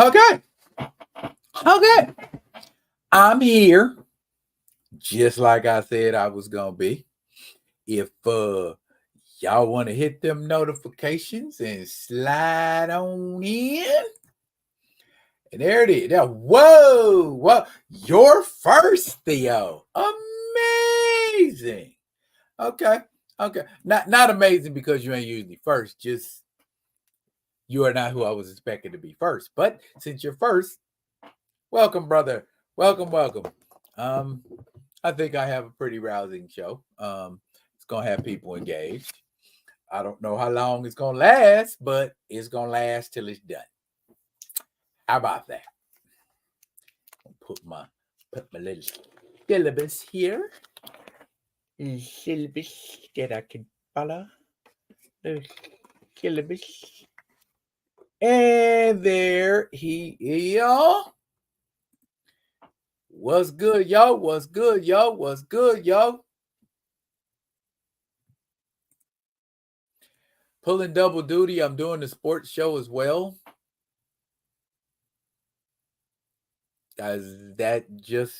Okay. Okay. I'm here. Just like I said I was gonna be. If y'all want to hit them notifications and slide on in. And there it is. Whoa. You're first, Theo. Amazing. Okay. Not amazing because you ain't usually first. Just you are not who I was expecting to be first. But since you're first, welcome, brother. Welcome. I think I have a pretty rousing show. It's gonna have people engaged. I don't know how long it's gonna last, but it's gonna last till it's done. How about that? Put my little syllabus here. Syllabus that I can follow. Syllabus. And there he is. What's good, yo? What's good, yo? Pulling double duty. I'm doing the sports show as well. Is that just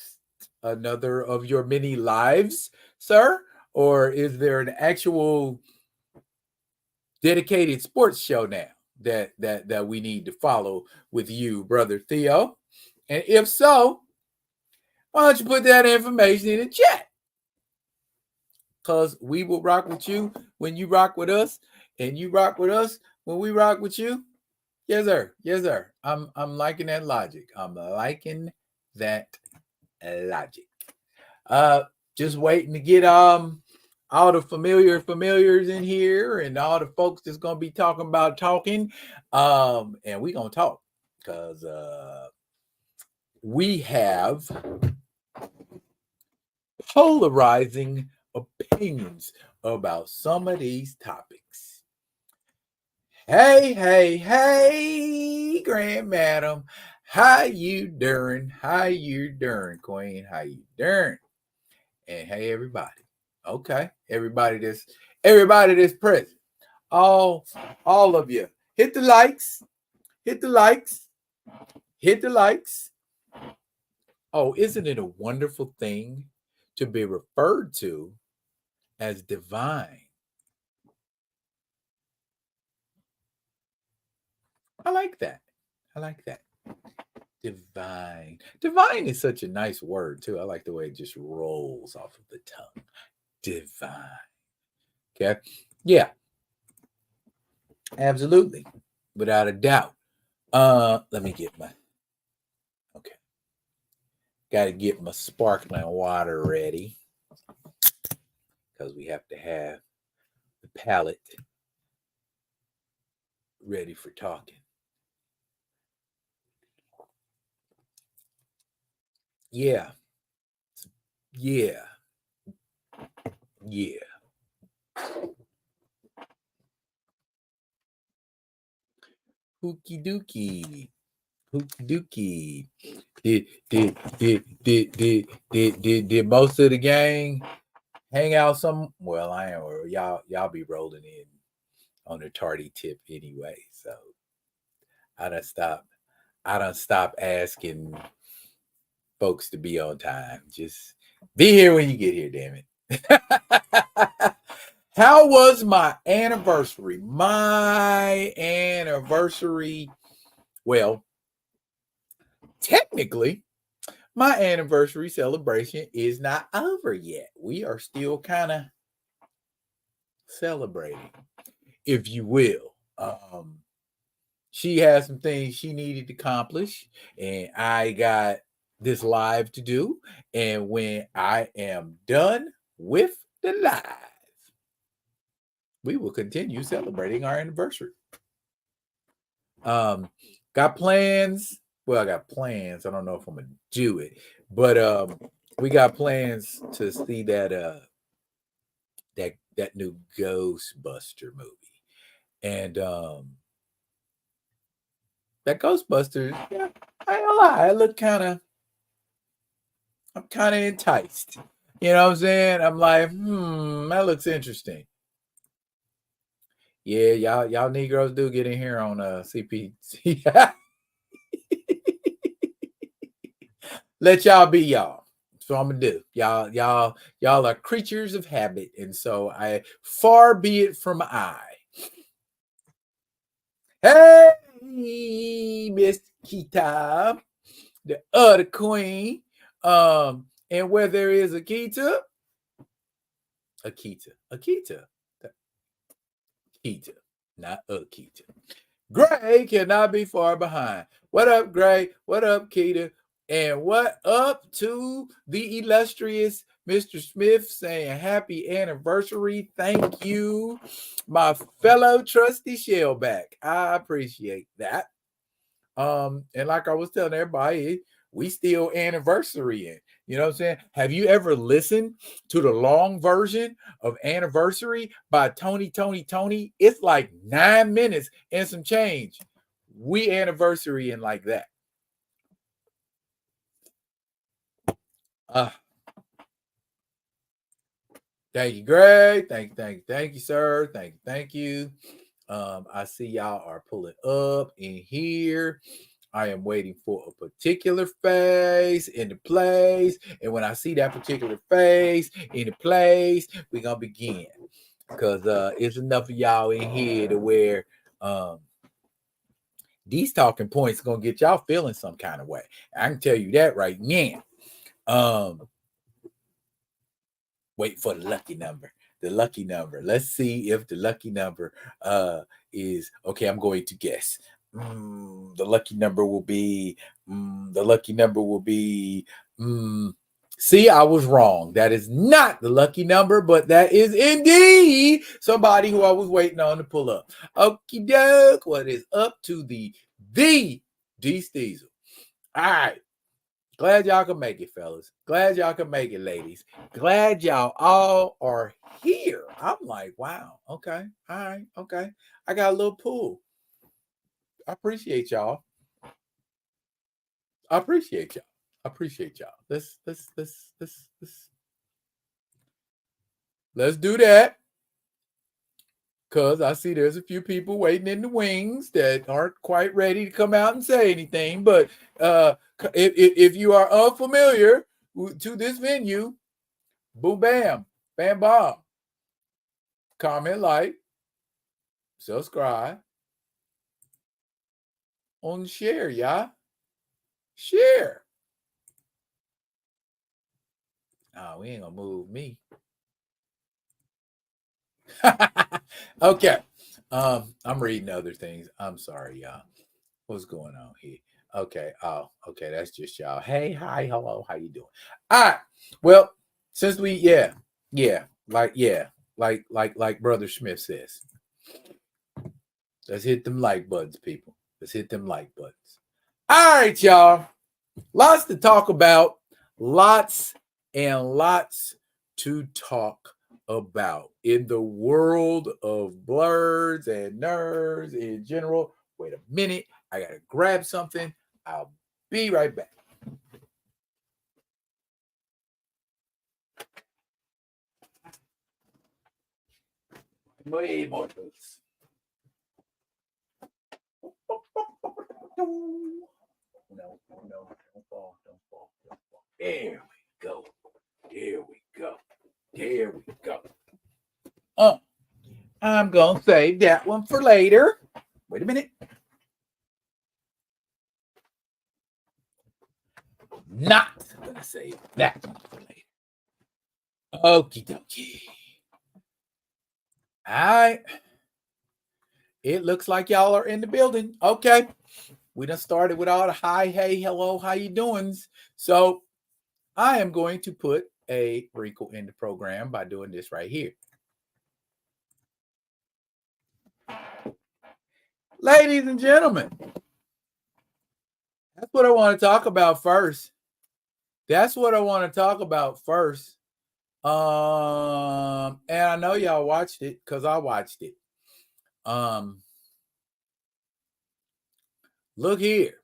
another of your many lives, sir? Or is there an actual dedicated sports show now that we need to follow with you, brother Theo? And if so, why don't you put that information in the chat? Because we will rock with you when you rock with us, and you rock with us when we rock with you. Yes, sir. I'm liking that logic. Just waiting to get all the familiars in here and all the folks that's gonna be talking about talking. And we gonna talk because we have polarizing opinions about some of these topics. Hey, Grand Madam. How you doing? Queen? How you doing? And hey, everybody. Okay, everybody that's present. All of you. Hit the likes. Oh, isn't it a wonderful thing to be referred to as divine? I like that. Divine is such a nice word, too. I like the way it just rolls off of the tongue. Divine. Okay. Yeah. Absolutely. Without a doubt. Let me get my. Okay. Got to get my sparkling water ready. Because we have to have the palate ready for talking. Yeah. Hookie dookie. Did most of the gang hang out some? Well, I am. Or y'all be rolling in on the tardy tip anyway. So I done stop asking folks to be on time. Just be here when you get here, damn it. How was my anniversary? Well, technically, my anniversary celebration is not over yet. We are still kind of celebrating, if you will. She has some things she needed to accomplish, and I got this live to do. And when I am done with the live, we will continue celebrating our anniversary. Got plans. Well, I got plans. I don't know if I'm gonna do it, but we got plans to see that new Ghostbuster movie. And that Ghostbusters, yeah, I ain't gonna lie, I'm kind of enticed. You know what I'm saying? I'm like, that looks interesting. Yeah, y'all Negroes do get in here on CPC. let y'all be y'all. That's what I'm gonna do. Y'all are creatures of habit, and so I far be it from I. Hey, Miss Kita, the other queen. And where there is Akita, not Akita. Gray cannot be far behind. What up, Gray? What up, Keita? And what up to the illustrious Mr. Smith saying happy anniversary. Thank you, my fellow trusty Shellback. I appreciate that. And like I was telling everybody, we still anniversarying. You know what I'm saying? Have you ever listened to the long version of Anniversary by Tony? It's like 9 minutes and some change. We anniversarying like that. Thank you, Greg. Thank you, sir. Thank you. I see y'all are pulling up in here. I am waiting for a particular face in the place. And when I see that particular face in the place, we're going to begin. Because it's enough of y'all in here to where these talking points are going to get y'all feeling some kind of way. I can tell you that right now. Wait for the lucky number. The lucky number. Let's see if the lucky number is okay. I'm going to guess. The lucky number will be. See, I was wrong. That is not the lucky number, but that is indeed somebody who I was waiting on to pull up. Okie doke. What is up to the D Steezel? All right. Glad y'all can make it, fellas. Glad y'all can make it, ladies. Glad y'all all are here. I'm like, wow. Okay. All right. Okay. I got a little pull. I appreciate y'all. Let's do that. Because I see there's a few people waiting in the wings that aren't quite ready to come out and say anything. But if you are unfamiliar to this venue, boom, bam, bam, bomb. Comment, like, subscribe, on share, y'all. Share. Oh, we ain't gonna move me. Okay. I'm reading other things. I'm sorry, y'all. What's going on here? Okay. Oh, okay. That's just y'all. Hey, hi, hello. How you doing? All right. Well, since we, like Brother Smith says, let's hit them like buttons, people. Let's hit them like buttons. All right, y'all. Lots to talk about. Lots and lots to talk about in the world of blurs and nerds in general. Wait a minute. I got to grab something. I'll be right back. Way more boots. No, don't fall. There we go. I'm going to save that one for later. Wait a minute. Not going to save that one for later. Okie dokie. All right. It looks like y'all are in the building. Okay. We done started with all the hi, hey, hello, how you doing? So I am going to put a wrinkle in the program by doing this right here. Ladies and gentlemen, that's what I want to talk about first. And I know y'all watched it because I watched it. Look here.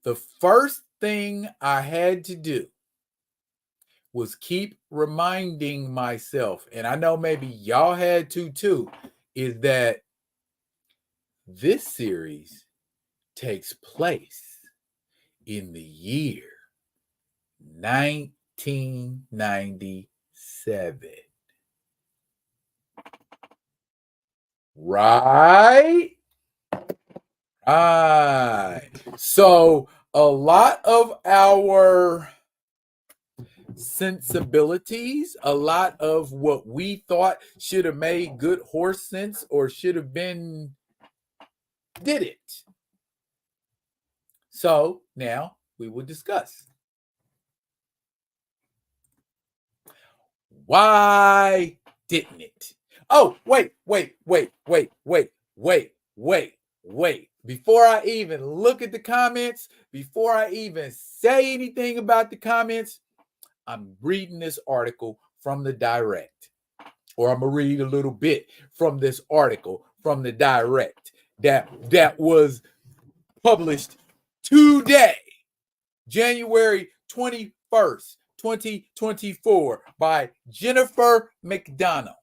The first thing I had to do was keep reminding myself, and I know maybe y'all had to too, is that this series takes place in the year 1997. Right? Right. So a lot of our sensibilities, a lot of what we thought should have made good horse sense or should have been, did it. So now we will discuss. Why didn't it? Oh, wait. Before I even look at the comments, before I even say anything about the comments, I'm reading this article from the direct, or I'm gonna read a little bit from this article from the direct that was published today, January 21st, 2024, by Jennifer McDonough.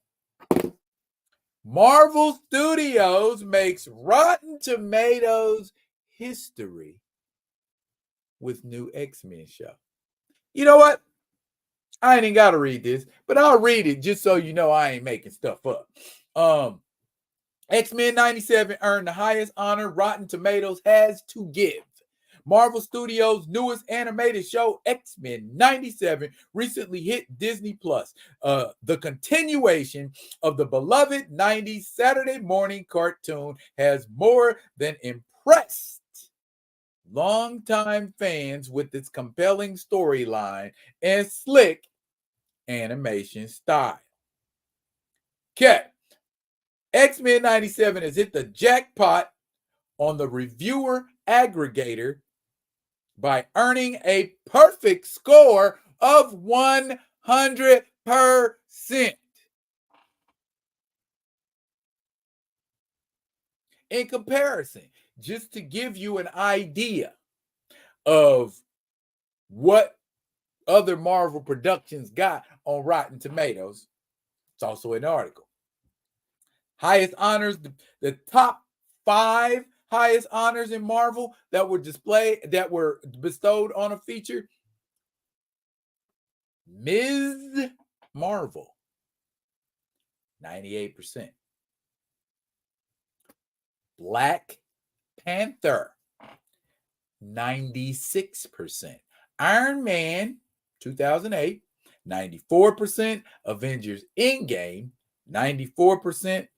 Marvel Studios makes Rotten Tomatoes history with new X-Men show. You know what? I ain't even got to read this, but I'll read it just so you know I ain't making stuff up. X-Men 97 earned the highest honor Rotten Tomatoes has to give. Marvel Studios' newest animated show, X-Men 97, recently hit Disney Plus. The continuation of the beloved 90s Saturday morning cartoon has more than impressed longtime fans with its compelling storyline and slick animation style. Okay. X-Men 97 has hit the jackpot on the reviewer aggregator by earning a perfect score of 100%. In comparison, just to give you an idea of what other Marvel productions got on Rotten Tomatoes, it's also an article. Highest honors, the top 5 highest honors in Marvel that were bestowed on a feature. Ms. Marvel, 98%. Black Panther, 96%. Iron Man, 2008, 94%. Avengers Endgame, 94%.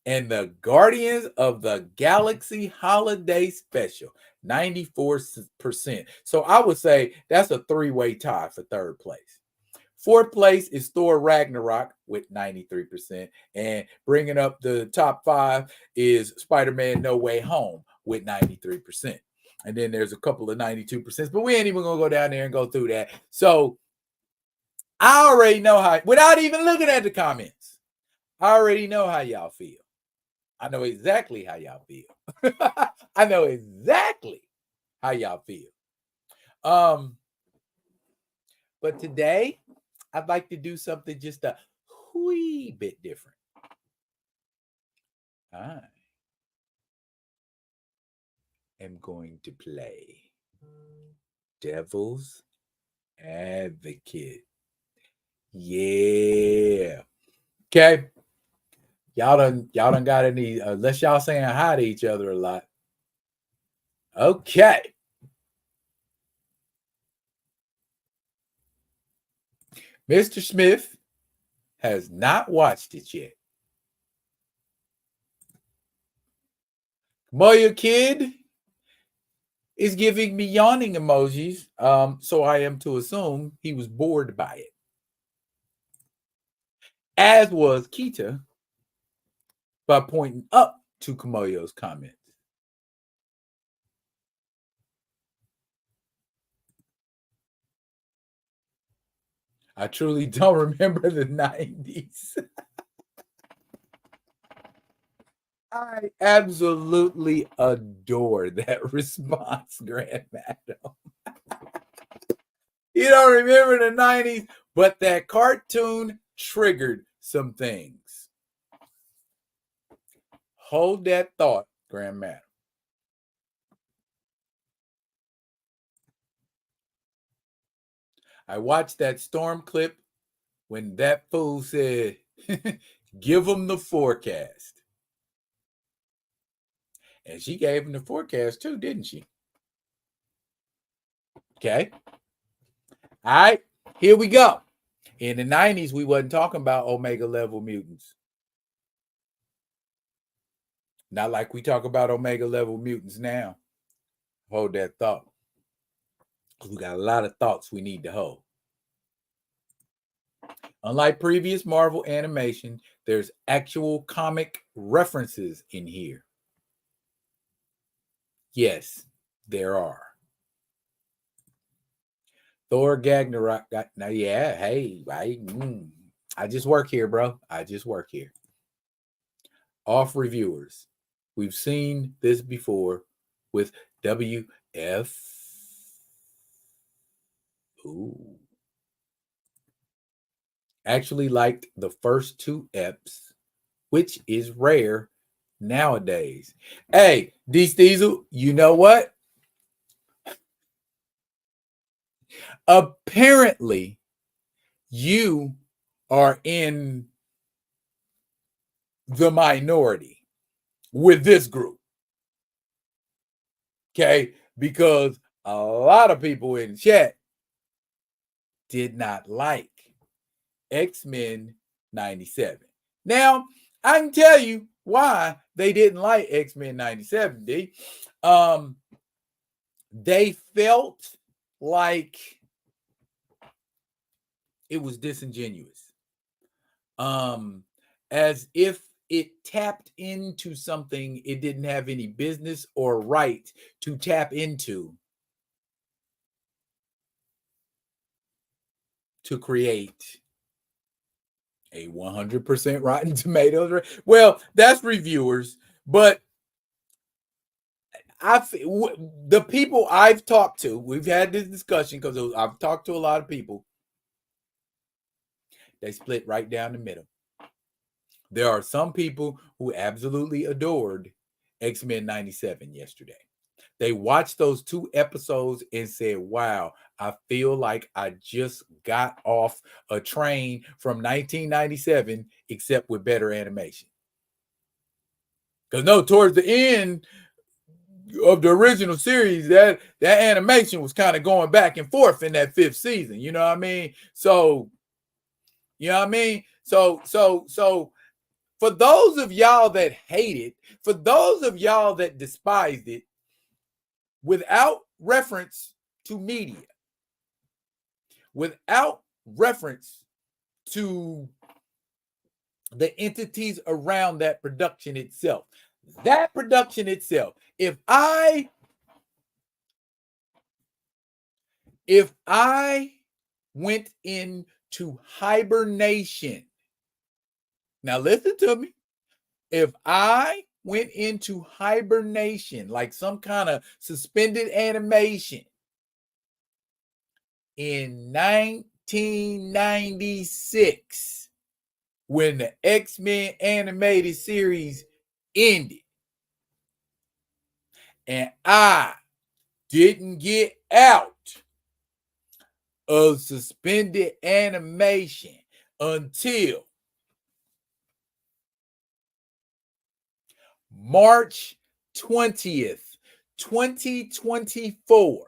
And the Guardians of the Galaxy Holiday Special, 94%. So I would say that's a 3-way tie for third place. Fourth place is Thor Ragnarok with 93%. And bringing up the top 5 is Spider-Man No Way Home with 93%. And then there's a couple of 92%, but we ain't even going to go down there and go through that. So I already know how, without even looking at the comments, I already know how y'all feel. I know exactly how y'all feel. I know exactly how y'all feel. But today, I'd like to do something just a wee bit different. I am going to play Devil's Advocate. Yeah. Okay. Y'all done got any, unless y'all saying hi to each other a lot. Okay. Mr. Smith has not watched it yet. Moya Kid is giving me yawning emojis, so I am to assume he was bored by it. As was Kita by pointing up to Kamoyo's comments. I truly don't remember the 90s. I absolutely adore that response, Grand Madam. You don't remember the 90s, but that cartoon triggered some things. Hold that thought, Grand Madam. I watched that Storm clip when that fool said, give them the forecast. And she gave him the forecast too, didn't she? Okay. All right. Here we go. In the 90s, we wasn't talking about Omega level mutants. Not like we talk about Omega level mutants now. Hold that thought. We got a lot of thoughts we need to hold. Unlike previous Marvel animation, there's actual comic references in here. Yes, there are. Thor Ragnarok got now. Yeah, hey, I just work here, bro. I just work here. Off reviewers. We've seen this before with WF. Ooh. Actually liked the first two eps, which is rare nowadays. Hey, D Steezel, you know what? Apparently, you are in the minority with this group. Okay, because a lot of people in chat did not like X-Men 97. Now, I can tell you why they didn't like X-Men 97, D. They felt like it was disingenuous. As if it tapped into something it didn't have any business or right to tap into to create a 100% Rotten Tomatoes. Well, that's reviewers, but the people I've talked to, we've had this discussion because I've talked to a lot of people. They split right down the middle. There are some people who absolutely adored X-Men 97 yesterday. They watched those two episodes and said, wow, I feel like I just got off a train from 1997, except with better animation. Because no, towards the end of the original series, that animation was kind of going back and forth in that fifth season. You know what I mean? So, you know what I mean? So for those of y'all that hate it, for those of y'all that despised it, without reference to media, without reference to the entities around that production itself, if I went into hibernation, now listen to me, if I went into hibernation, like some kind of suspended animation in 1996, when the X-Men animated series ended, and I didn't get out of suspended animation until March 20th, 2024.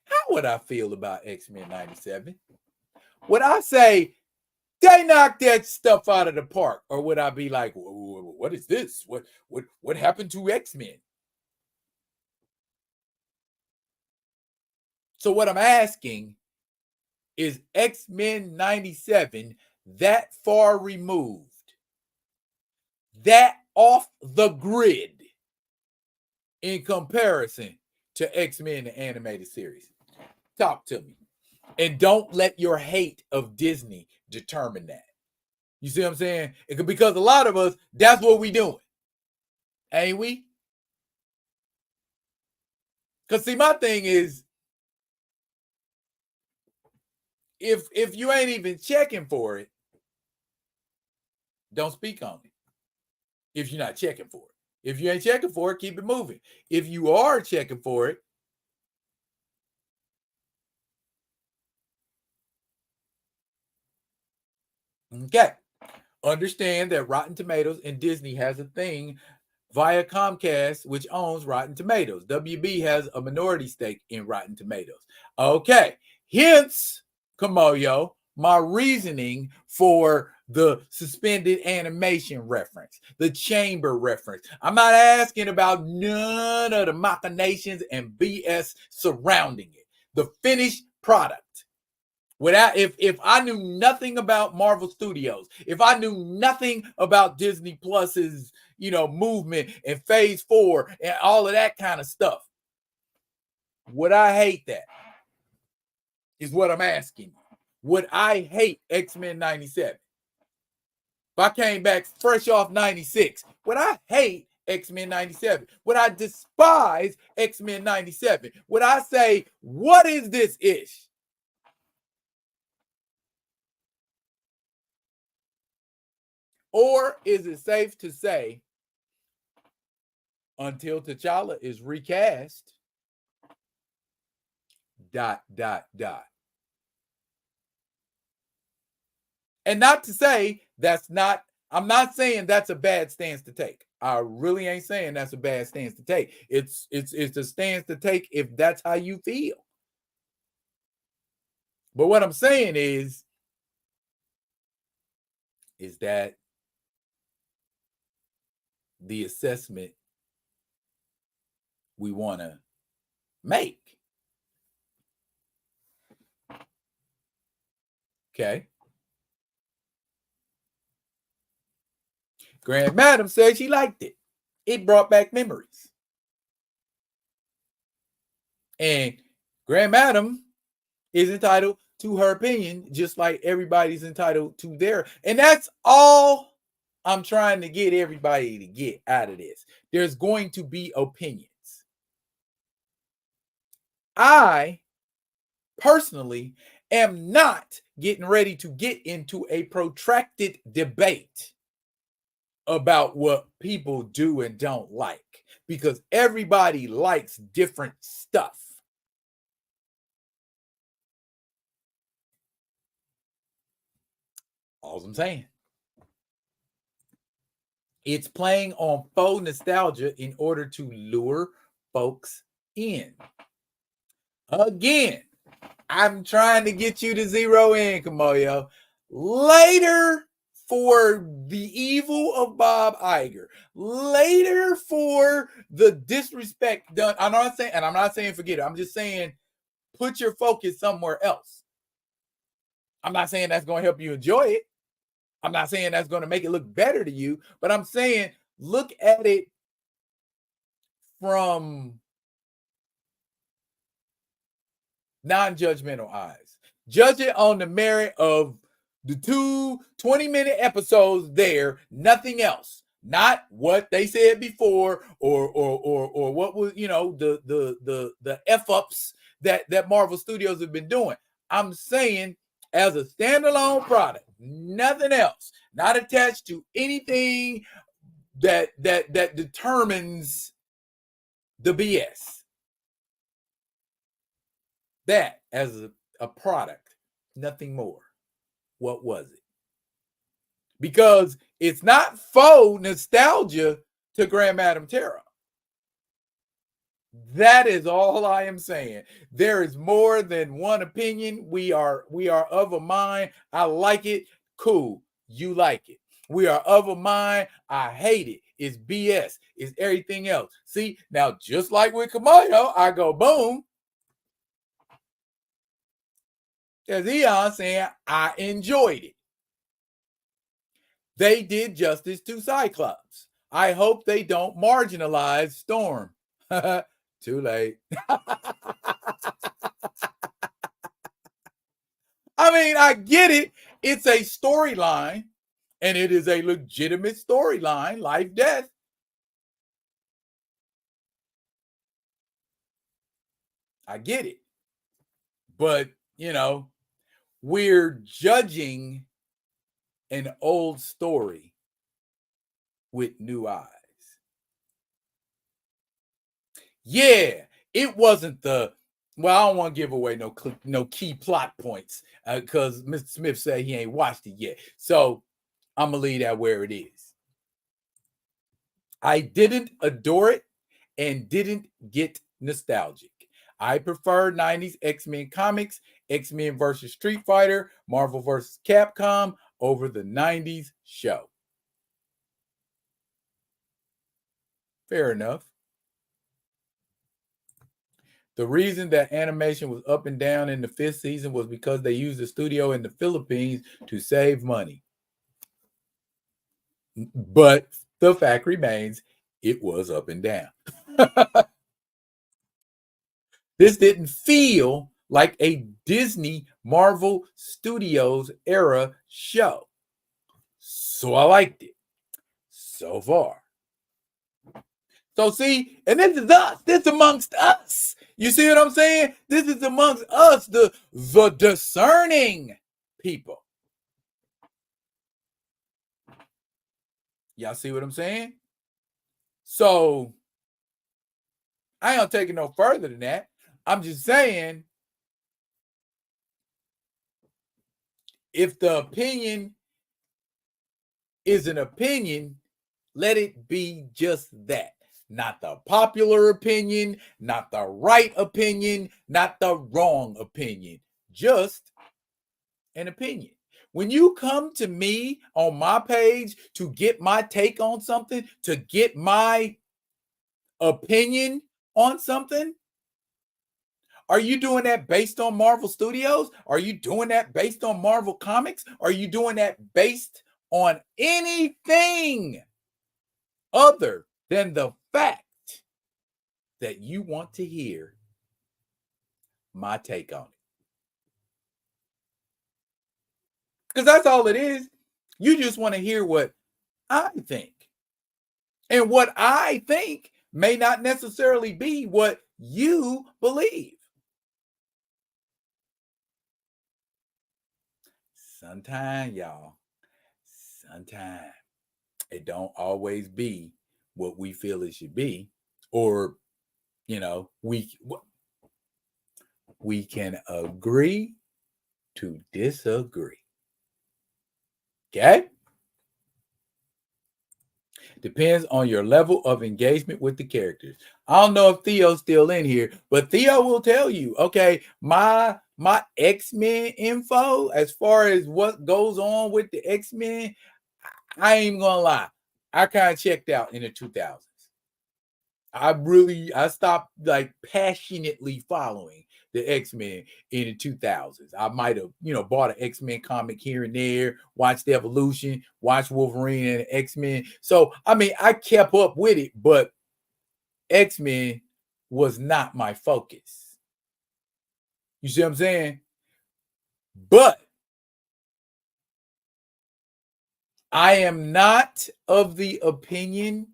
How would I feel about X-Men 97? Would I say they knocked that stuff out of the park? Or would I be like, what is this? What happened to X-Men? So what I'm asking is X-Men 97 that far removed, that off the grid in comparison to X-Men the animated series? Talk to me. And don't let your hate of Disney determine that. You see what I'm saying? Because a lot of us, that's what we doing. Ain't we? Because see, my thing is, if you ain't even checking for it, don't speak on it. If you're not checking for it. If you ain't checking for it, keep it moving. If you are checking for it, Okay. Understand that Rotten Tomatoes and Disney has a thing via Comcast, which owns Rotten Tomatoes. WB has a minority stake in Rotten Tomatoes. Okay. Hence, Kamoyo, my reasoning for the suspended animation reference, the chamber reference. I'm not asking about none of the machinations and BS surrounding it. The finished product. Without if I knew nothing about Marvel Studios, if I knew nothing about Disney Plus's, movement and phase 4 and all of that kind of stuff, would I hate that? Is what I'm asking. Would I hate X-Men 97? If I came back fresh off 96, would I hate X-Men 97? Would I despise X-Men 97? Would I say, what is this ish? Or is it safe to say, until T'Challa is recast, ... And not to say I'm not saying that's a bad stance to take. I really ain't saying that's a bad stance to take. It's a stance to take if that's how you feel. But what I'm saying is that the assessment we want to make. Okay. Grand Madam said she liked it. It brought back memories. And Grand Madam is entitled to her opinion, just like everybody's entitled to their. And that's all I'm trying to get everybody to get out of this. There's going to be opinions. I personally am not getting ready to get into a protracted debate about what people do and don't like, because everybody likes different stuff. All I'm saying. It's playing on faux nostalgia in order to lure folks in. Again, I'm trying to get you to zero in, Kamoyo. Later for the evil of Bob Iger. Later for the disrespect done. I'm not saying forget it. I'm just saying put your focus somewhere else. I'm not saying that's going to help you enjoy it. I'm not saying that's going to make it look better to you, but I'm saying look at it from non-judgmental eyes. Judge it on the merit of the 20-minute episodes there, nothing else. Not what they said before or what was, the F-ups that Marvel Studios have been doing. I'm saying as a standalone product, nothing else, not attached to anything that determines the BS. That as a product, nothing more. What was it? Because it's not faux nostalgia to Grand Madam Terra. That is all I am saying. There is more than one opinion. We are of a mind. I like it. Cool. You like it. We are of a mind. I hate it. It's BS. It's everything else. See, now just like with Kamayo, I go boom. There's Eon saying I enjoyed it. They did justice to Cyclops. I hope they don't marginalize Storm. Too late. I mean, I get it. It's a storyline, and it is a legitimate storyline, life, death. I get it. But, we're judging an old story with new eyes. Yeah, it wasn't the Well, I don't want to give away no key plot points because Mr. Smith said he ain't watched it yet. So I'm gonna leave that where it is. I didn't adore it and didn't get nostalgic. I prefer 90s X-Men comics, X-Men versus Street Fighter, Marvel versus Capcom over the 90s show. Fair enough. The reason that animation was up and down in the 5th season was because they used the studio in the Philippines to save money. But the fact remains, it was up and down. This didn't feel like a Disney Marvel Studios era show. So I liked it so far. So see, and this is us. This amongst us. You see what I'm saying? This is amongst us, the discerning people. Y'all see what I'm saying? So I ain't gonna take it no further than that. I'm just saying, if the opinion is an opinion, let it be just that. Not the popular opinion, not the right opinion, not the wrong opinion. Just an opinion. When you come to me on my page to get my take on something, to get my opinion on something, are you doing that based on Marvel Studios? Are you doing that based on Marvel Comics? Are you doing that based on anything other than the fact that you want to hear my take on it? Because that's all it is. You just want to hear what I think. And what I think may not necessarily be what you believe. Sometimes, y'all, sometimes it don't always be what we feel it should be, or we can agree to disagree. Okay? Depends on your level of engagement with the characters. I don't know if Theo's still in here, but Theo will tell you, okay, my X-Men info, as far as what goes on with the X-Men, I ain't even gonna lie. I kind of checked out in the 2000s. I stopped like passionately following the X-Men in the 2000s. I might have, bought an X-Men comic here and there, watched the Evolution, watched Wolverine and X-Men. So, I mean, I kept up with it, but X-Men was not my focus. You see what I'm saying? But I am not of the opinion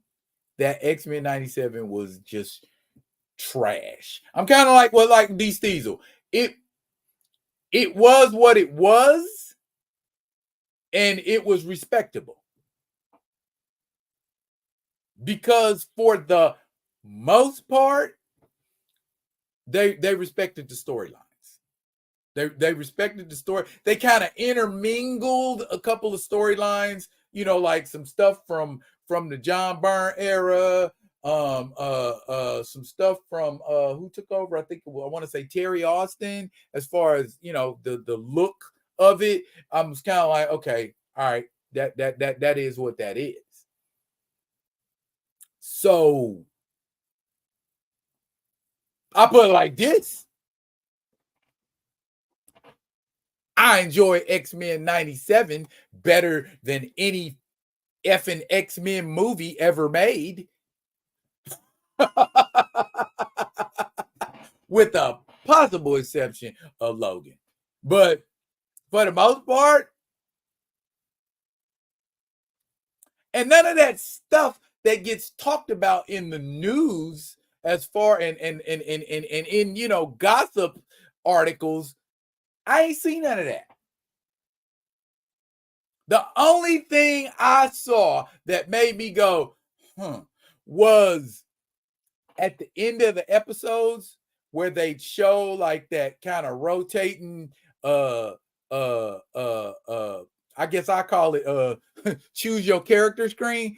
that X-Men 97 was just trash. I'm kind of like D. Steezel. It was what it was, and it was respectable. Because for the most part, they respected the storylines. They respected the story. They kind of intermingled a couple of storylines, like some stuff from the John Byrne era, some stuff from who took over. I think I want to say Terry Austin. As far as the look of it, I was kind of like, okay, all right, that is what that is. So I put it like this. I enjoy X-Men 97 better than any effing X-Men movie ever made. With a possible exception of Logan. But for the most part, and none of that stuff that gets talked about in the news as far and in gossip articles, I ain't seen none of that. The only thing I saw that made me go, was at the end of the episodes where they show like that kind of rotating uh uh uh uh I guess I call it choose your character screen.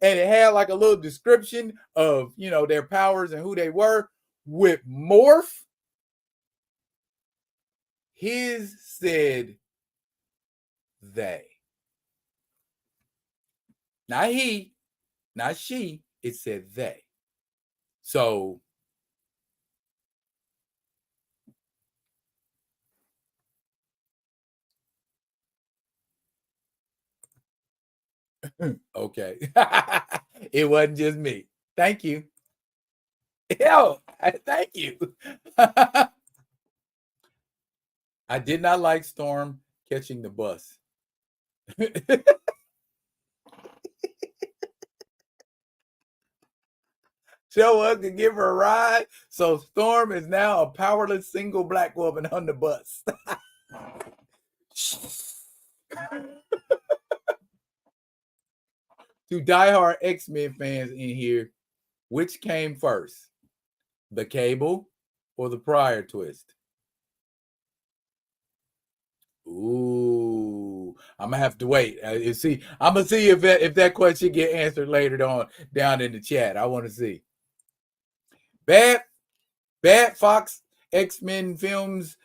And it had like a little description of, you know, their powers and who they were. With Morph, his said they. Not he, not she. It said they. So okay. It wasn't just me. Thank you. Hell, thank you. I did not like Storm catching the bus. Show us to give her a ride. So Storm is now a powerless single black woman on the bus. To diehard X-Men fans in here, which came first? The Cable or the Prior twist? Ooh, I'm gonna have to wait. See, I'm gonna see if that question get answered later on down in the chat. I want to see. Bad Fox X-Men films.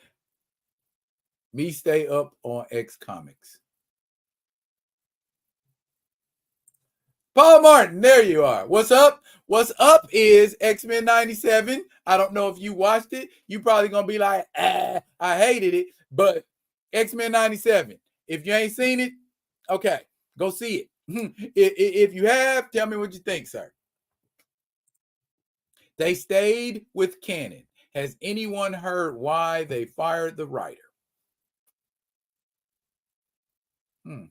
Me stay up on X Comics. Paul Martin, there you are. What's up? What's up is X-Men 97. I don't know if you watched it. You probably gonna be like, I hated it. But X-Men 97. If you ain't seen it, okay, go see it. If you have, tell me what you think, sir. They stayed with canon. Has anyone heard why they fired the writer? Give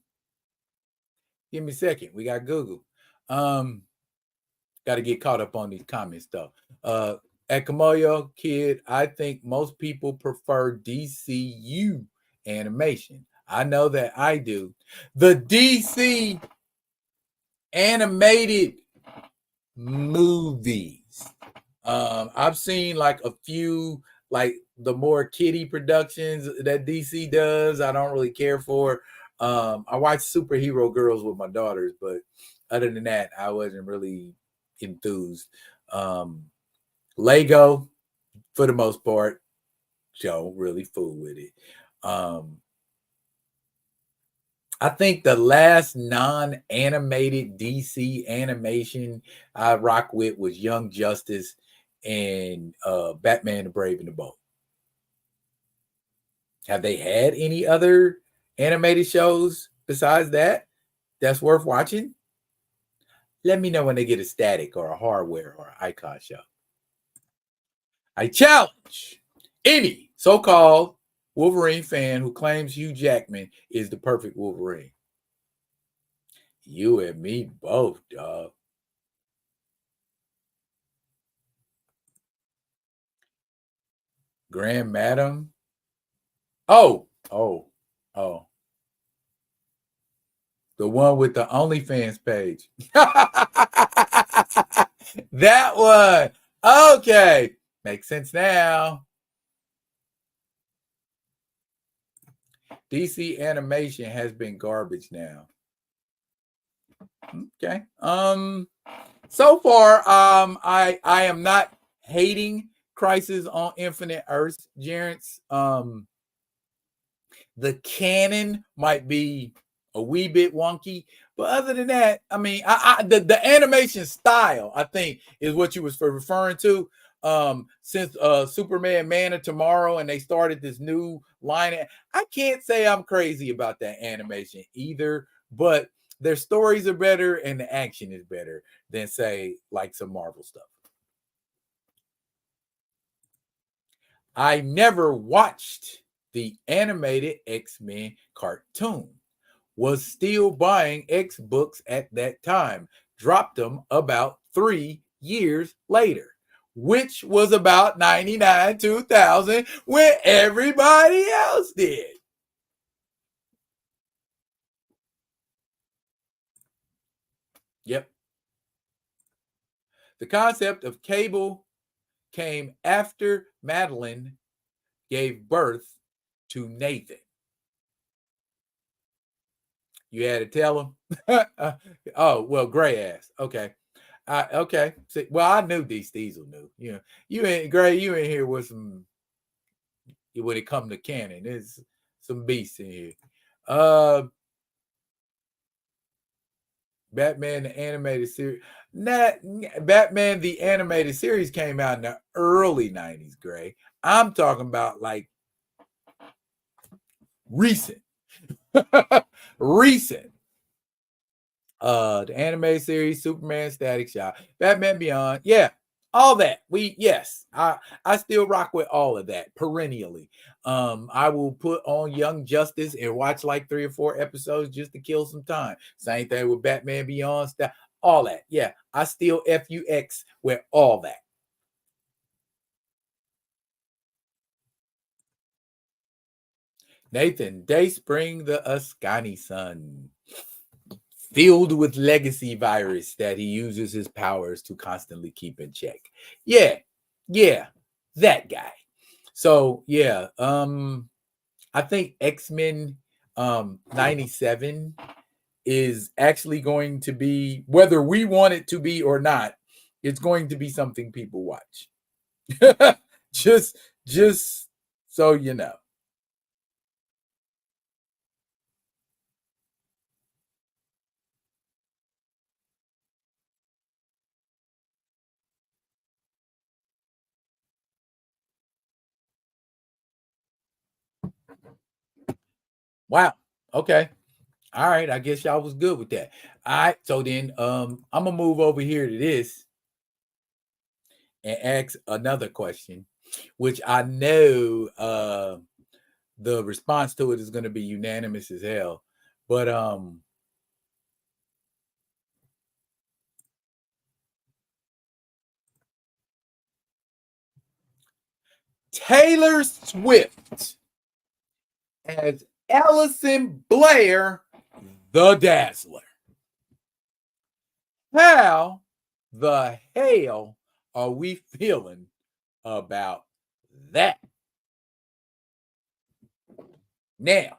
me a second. We got Google. Got to get caught up on these comments though. At Kamoyo Kid, I think most people prefer DCU animation. I know that I do. The DC animated movies. I've seen like a few, like the more kiddie productions that DC does. I don't really care for. I watch superhero girls with my daughters, but other than that, I wasn't really enthused. Lego, for the most part, don't really fool with it. I think the last non-animated DC animation I rock with was Young Justice and Batman the Brave and the Bold. Have they had any other animated shows besides that that's worth watching? Let me know when they get a static or a hardware or an icon show. I challenge any so-called Wolverine fan who claims Hugh Jackman is the perfect Wolverine. You and me both, dog. Grand Madam. Oh. The one with the OnlyFans page. That one. Okay. Makes sense now. DC animation has been garbage now. Okay. So far, I am not hating Crisis on Infinite Earths, Jarence. The canon might be a wee bit wonky, but other than that, I mean, the animation style, I think, is what you was referring to. Since Superman Man of Tomorrow, and they started this new line, I can't say I'm crazy about that animation either, but their stories are better and the action is better than, say, like some Marvel stuff. I never watched the animated X-Men cartoon. Was still buying X books at that time. Dropped them about 3 years later, which was about 99, 2000, when everybody else did. Yep. The concept of Cable came after Madeline gave birth to Nathan? You had to tell him. Oh well, Gray asked. Okay, okay. See, well, I knew D. Steezel knew. You know, you ain't Gray. You ain't here with some. When it come to canon, there's some beasts in here. Batman the animated series. Batman the animated series came out in the early 90s, Gray. I'm talking about like recent. Recent. The anime series, Superman, Static Shock, Batman Beyond, yeah, all that. I still rock with all of that perennially. I will put on Young Justice and watch like 3 or 4 episodes just to kill some time. Same thing with Batman Beyond, stuff, all that. Yeah, I still FUX with all that. Nathan, Dayspring the Ascani son, filled with legacy virus that he uses his powers to constantly keep in check. Yeah, that guy. So yeah, I think X-Men 97 is actually going to be, whether we want it to be or not, it's going to be something people watch. just so you know. Wow. Okay. All right. I guess y'all was good with that. All right. So then I'm gonna move over here to this and ask another question, which I know the response to it is gonna be unanimous as hell. But Taylor Swift as Allison Blair, the Dazzler. How the hell are we feeling about that? Now,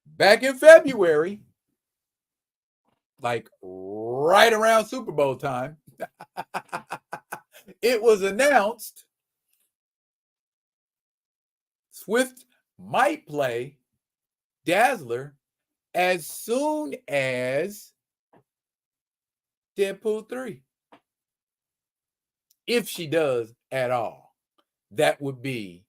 back in February, like right around Super Bowl time, it was announced Swift might play Dazzler as soon as Deadpool 3. If she does at all, that would be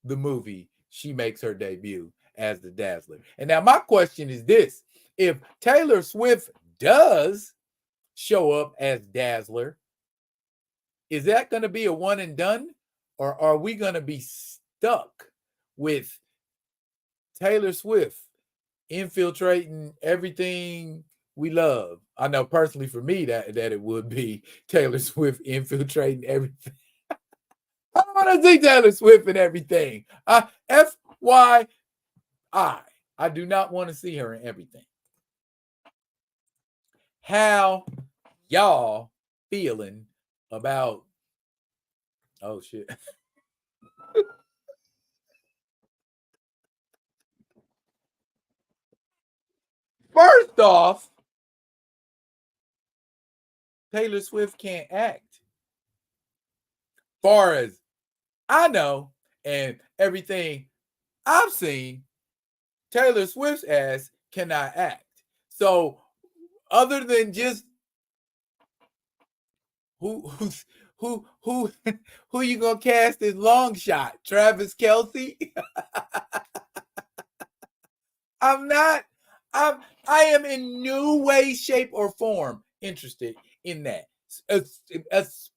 the movie she makes her debut as the Dazzler. And now my question is this: if Taylor Swift does show up as Dazzler, is that going to be a one and done, or are we going to be stuck with Taylor Swift infiltrating everything we love? I know personally for me that it would be Taylor Swift infiltrating everything. I don't want to see Taylor Swift and everything. FYI, I do not want to see her in everything. How y'all feeling about? Oh shit. First off, Taylor Swift can't act. Far as I know, and everything I've seen, Taylor Swift's ass cannot act. So, other than just who's who you gonna cast as long shot? Travis Kelce? I'm not. I am in no way, shape, or form interested in that, especially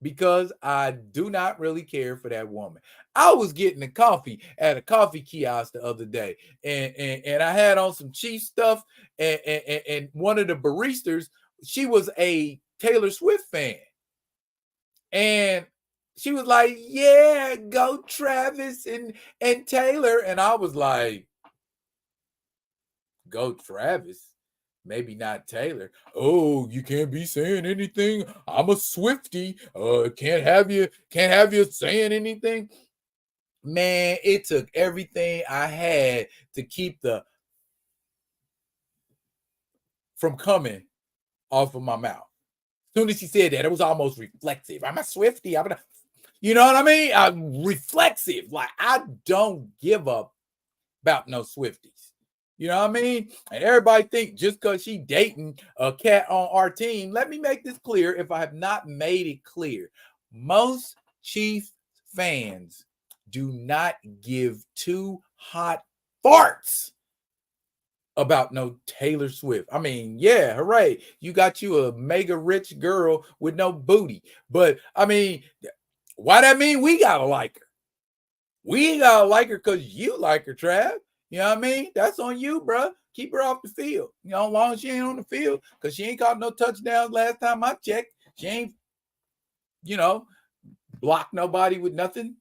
because I do not really care for that woman. I was getting a coffee at a coffee kiosk the other day, and I had on some cheap stuff, and one of the baristas, she was a Taylor Swift fan, and she was like, "Yeah, go Travis and Taylor," and I was like, "Go Travis." maybe not Taylor. Oh, you can't be saying anything. I'm a Swiftie. Can't have you saying anything. Man, it took everything I had to keep the from coming off of my mouth. As soon as she said that, it was almost reflexive. I'm a Swiftie. You know what I mean? I'm reflexive. Like, I don't give up about no Swifties. You know what I mean? And everybody think just because she dating a cat on our team. Let me make this clear if I have not made it clear. Most Chiefs fans do not give two hot farts about no Taylor Swift. I mean, yeah, hooray. You got you a mega rich girl with no booty. But I mean, why that mean we gotta like her? We ain't gotta like her because you like her, Trav. You know what I mean? That's on you, bro. Keep her off the field. You know, as long as she ain't on the field, because she ain't caught no touchdowns last time I checked. She ain't, you know, blocked nobody with nothing.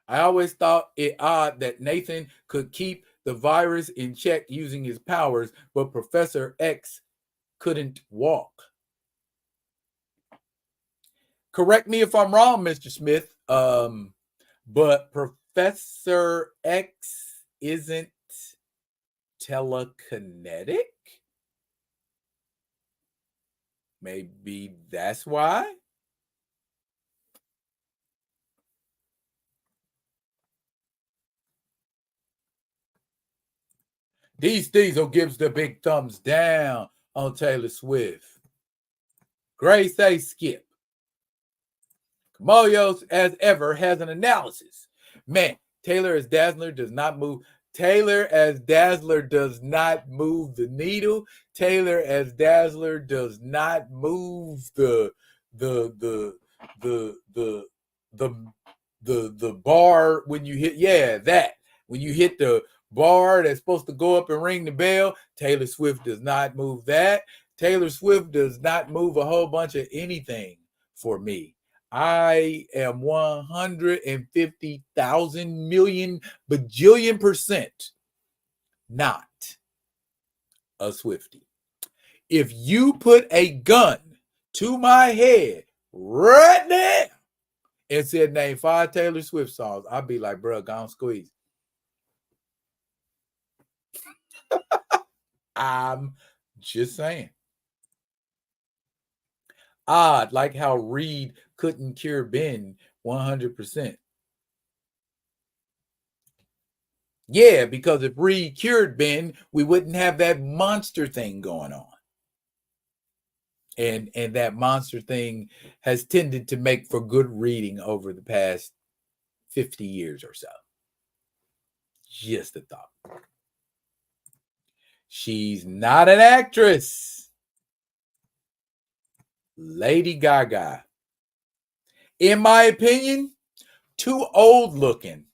I always thought it odd that Nathan could keep the virus in check using his powers, but Professor X couldn't walk. Correct me if I'm wrong, Mr. Smith. But Professor X isn't telekinetic. Maybe that's why. These Diesel gives the big thumbs down on Taylor Swift. Gray says skip. Moyos, as ever, has an analysis. Man, Taylor as Dazzler does not move. Taylor as Dazzler does not move the needle. Taylor as Dazzler does not move the the the the the the bar when you hit, yeah, that when you hit the bar that's supposed to go up and ring the bell. Taylor Swift does not move that. Taylor Swift does not move a whole bunch of anything for me. I am 150,000 million bajillion percent not a Swiftie. If you put a gun to my head right now and said name 5 Taylor Swift songs, I'd be like, bro, go on squeeze. I'm just saying. Odd, like how Reed couldn't cure Ben 100%. Yeah, because if Reed cured Ben, we wouldn't have that monster thing going on. And that monster thing has tended to make for good reading over the past 50 years or so. Just a thought. She's not an actress. Lady Gaga, in my opinion, too old looking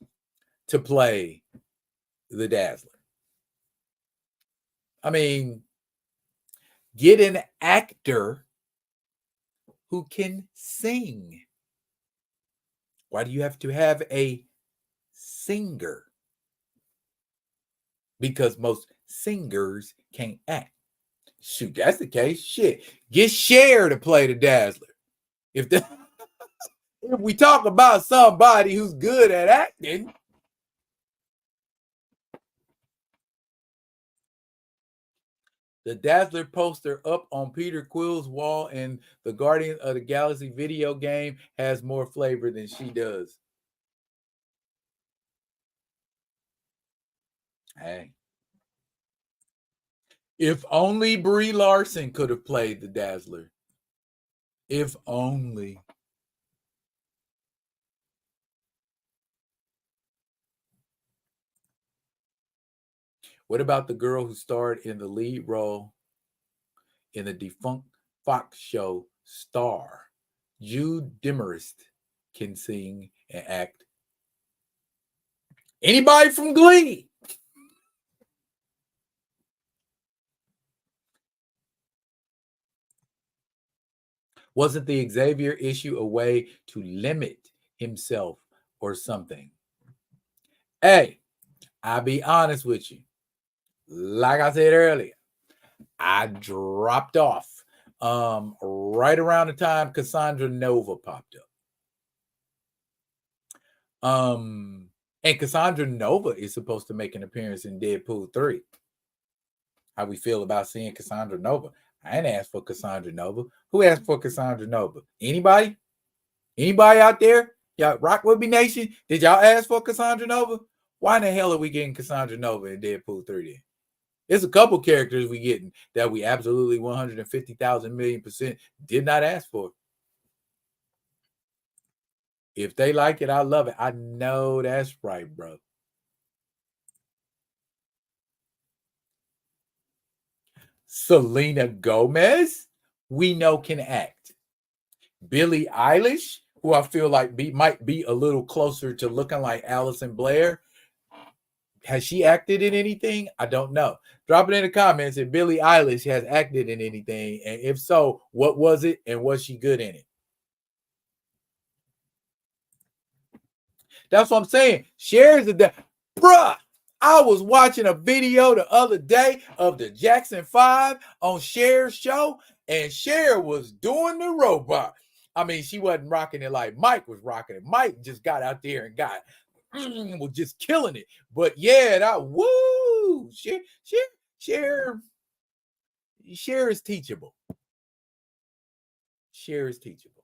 to play the Dazzler. I mean, get an actor who can sing. Why do you have to have a singer? Because most singers can't act. Shoot, that's the case. Shit, get Cher to play the Dazzler. If the if we talk about somebody who's good at acting, the Dazzler poster up on Peter Quill's wall in the Guardians of the Galaxy video game has more flavor than she does. Hey. If only Brie Larson could have played the Dazzler. If only. What about the girl who starred in the lead role in the defunct Fox show Star? Jude Demarest can sing and act. Anybody from Glee? Wasn't the Xavier issue a way to limit himself or something. Hey, I'll be honest with you. Like I said earlier, I dropped off right around the time Cassandra Nova popped up. And Cassandra Nova is supposed to make an appearance in Deadpool 3. How we feel about seeing Cassandra Nova? I ain't asked for Cassandra Nova. Who asked for Cassandra Nova? Anybody? Anybody out there? Y'all rock with me, Nation? Did y'all ask for Cassandra Nova? Why in the hell are we getting Cassandra Nova in Deadpool 3 then? There's a couple characters we getting that we absolutely 150,000 million% did not ask for. If they like it, I love it. I know that's right, bro. Selena Gomez, we know can act. Billie Eilish, who I feel like might be a little closer to looking like Allison Blair. Has she acted in anything? I don't know. Drop it in the comments if Billie Eilish has acted in anything. And if so, what was it and was she good in it? That's what I'm saying. Cher's the bruh. I was watching a video the other day of the Jackson 5 on Cher's show, and Cher was doing the robot. I mean, she wasn't rocking it like Mike was rocking it. Mike just got out there and was just killing it. But yeah, that woo, Cher is teachable. Cher is teachable.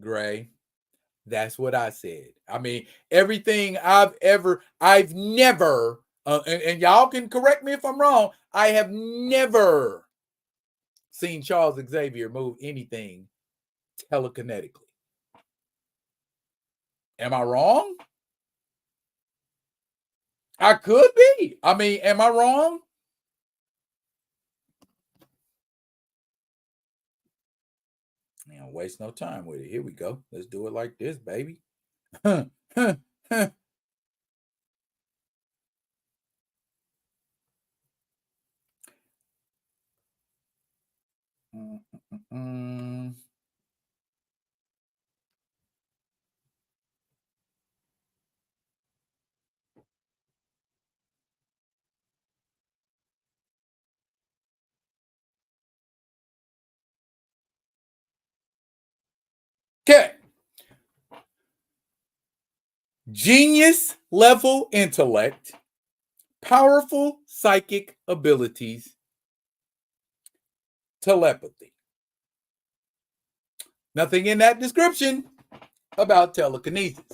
Gray, that's what I said. I mean, everything I've never, and y'all can correct me if I'm wrong, I have never seen Charles Xavier move anything telekinetically. Am I wrong? I could be. I mean, am I wrong? Man, waste no time with it. Here we go. Let's do it like this, baby. Okay. Genius level intellect, powerful psychic abilities, telepathy. Nothing in that description about telekinesis.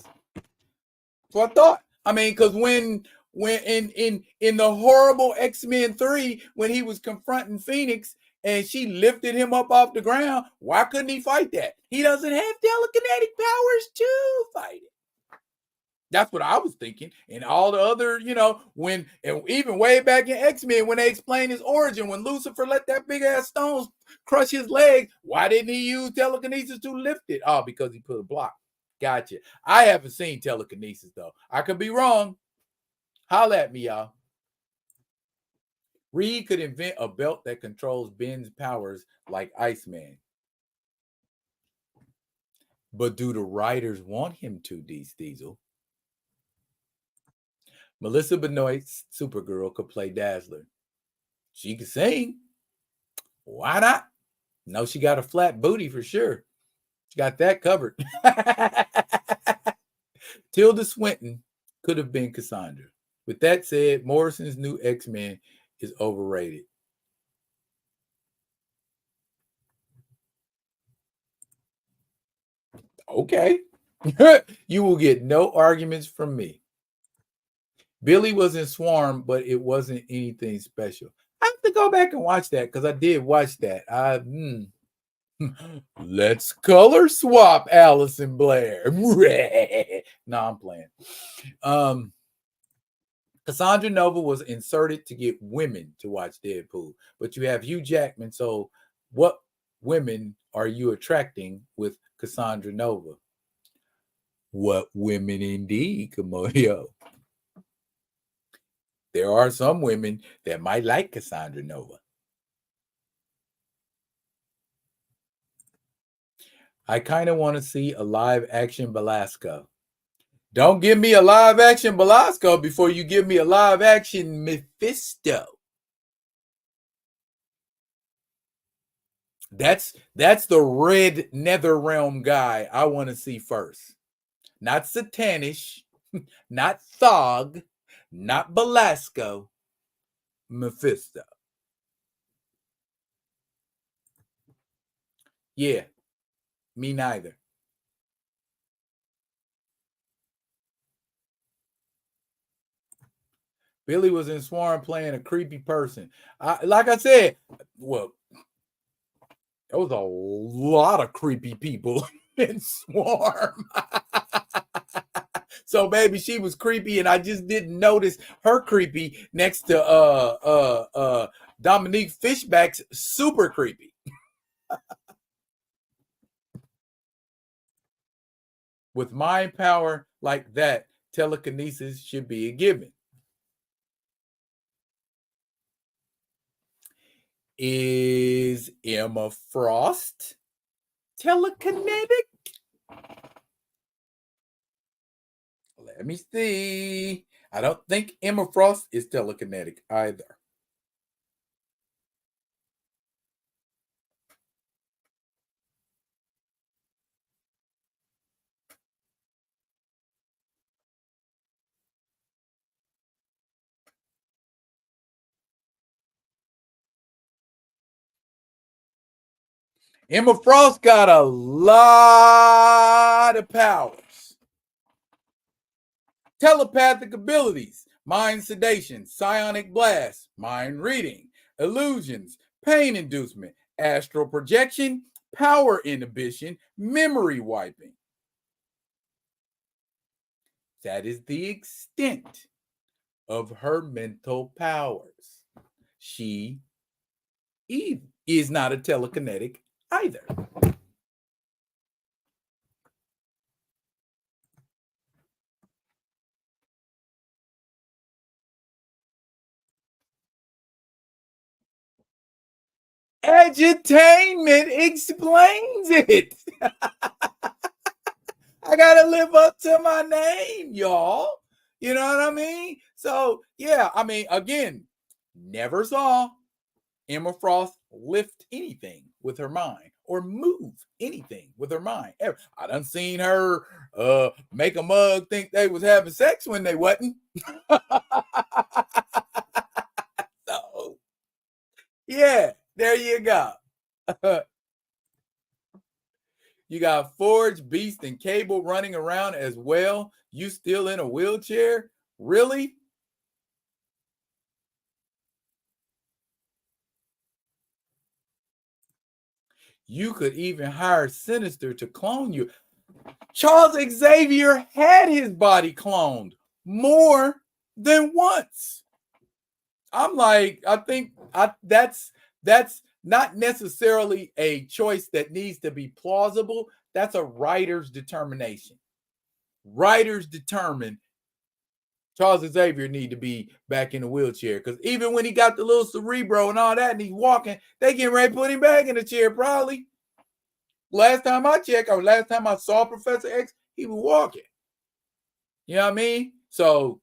So I thought. I mean, because when in the horrible X-Men 3, when he was confronting Phoenix and she lifted him up off the ground, why couldn't he fight that? He doesn't have telekinetic powers to fight it. That's what I was thinking. And all the other, when, and even way back in X-Men, when they explained his origin, when Lucifer let that big ass stones crush his leg, why didn't he use telekinesis to lift it? Oh, because he put a block. Gotcha. I haven't seen telekinesis, though. I could be wrong. Holla at me, y'all. Reed could invent a belt that controls Ben's powers like Iceman. But do the writers want him to, Diesel? Melissa Benoist's Supergirl could play Dazzler. She could sing. Why not? No, she got a flat booty for sure. She got that covered. Tilda Swinton could have been Cassandra. With that said, Morrison's new X-Men is overrated. Okay. You will get no arguments from me. Billy was in Swarm, but it wasn't anything special. I have to go back and watch that because I did watch that. Let's color swap Allison Blair. No, I'm playing. Cassandra Nova was inserted to get women to watch Deadpool, but you have Hugh Jackman. So, what women are you attracting with Cassandra Nova? What women indeed, Kamoyo? There are some women that might like Cassandra Nova. I kind of want to see a live action Belasco. Don't give me a live action Belasco before you give me a live action Mephisto. That's the red nether realm guy I want to see first. Not Satanish, not Thog, not Belasco, Mephisto. Yeah, me neither. Billy was in Swarm playing a creepy person. Like I said, well, there was a lot of creepy people in Swarm. So maybe she was creepy and I just didn't notice her creepy next to Dominique Fishback's super creepy. With mind power like that, telekinesis should be a given. Is Emma Frost telekinetic? Let me see. I don't think Emma Frost is telekinetic either. Emma Frost got a lot of powers. Telepathic abilities, mind sedation, psionic blast, mind reading, illusions, pain inducement, astral projection, power inhibition, memory wiping. That is the extent of her mental powers. She is not a telekinetic either. Edutainment explains it. I gotta live up to my name, y'all. You know what I mean? So yeah, I mean, again, never saw Emma Frost lift anything with her mind or move anything with her mind. Ever. I done seen her make a mug think they was having sex when they wasn't. So yeah, there you go. You got Forge, Beast, and Cable running around as well. You still in a wheelchair? Really? You could even hire Sinister to clone you. Charles Xavier had his body cloned more than once. I'm like, I think that's not necessarily a choice that needs to be plausible. That's a writer's determination. Writers determine Charles Xavier need to be back in the wheelchair because even when he got the little cerebro and all that, and he's walking, they get ready to put him back in the chair probably. Last time I checked, or last time I saw Professor X, he was walking. You know what I mean? So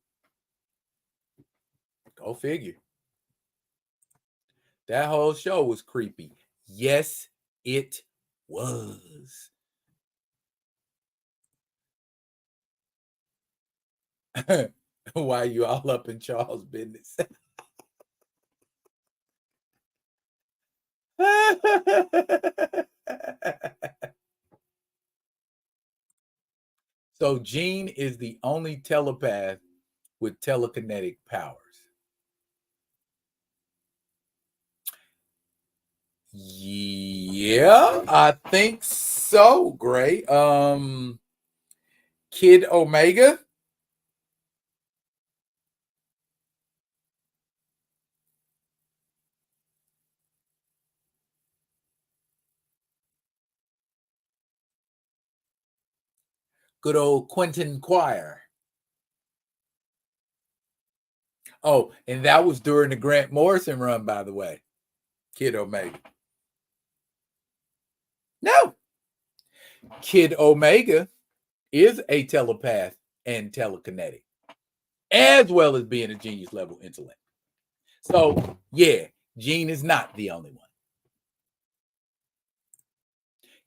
go figure. That whole show was creepy. Yes, it was. Why you all up in Charles' business? So Jean is the only telepath with telekinetic powers. Yeah, I think so. Great. Kid Omega. Good old Quentin Quire. Oh, and that was during the Grant Morrison run, by the way. Kid Omega. No. Kid Omega is a telepath and telekinetic, as well as being a genius level intellect. So, yeah, Gene is not the only one.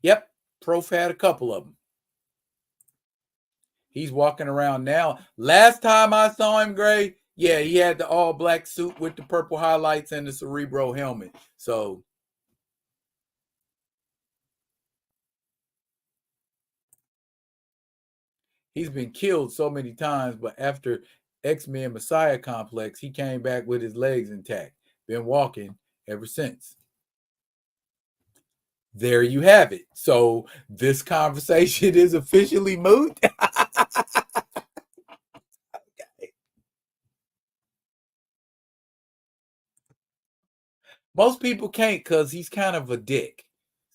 Yep, Prof had a couple of them. He's walking around now. Last time I saw him, Gray, yeah, he had the all black suit with the purple highlights and the Cerebro helmet. So, he's been killed so many times, but after X-Men Messiah Complex, he came back with his legs intact. Been walking ever since. There you have it. So this conversation is officially moot. Most people can't because he's kind of a dick.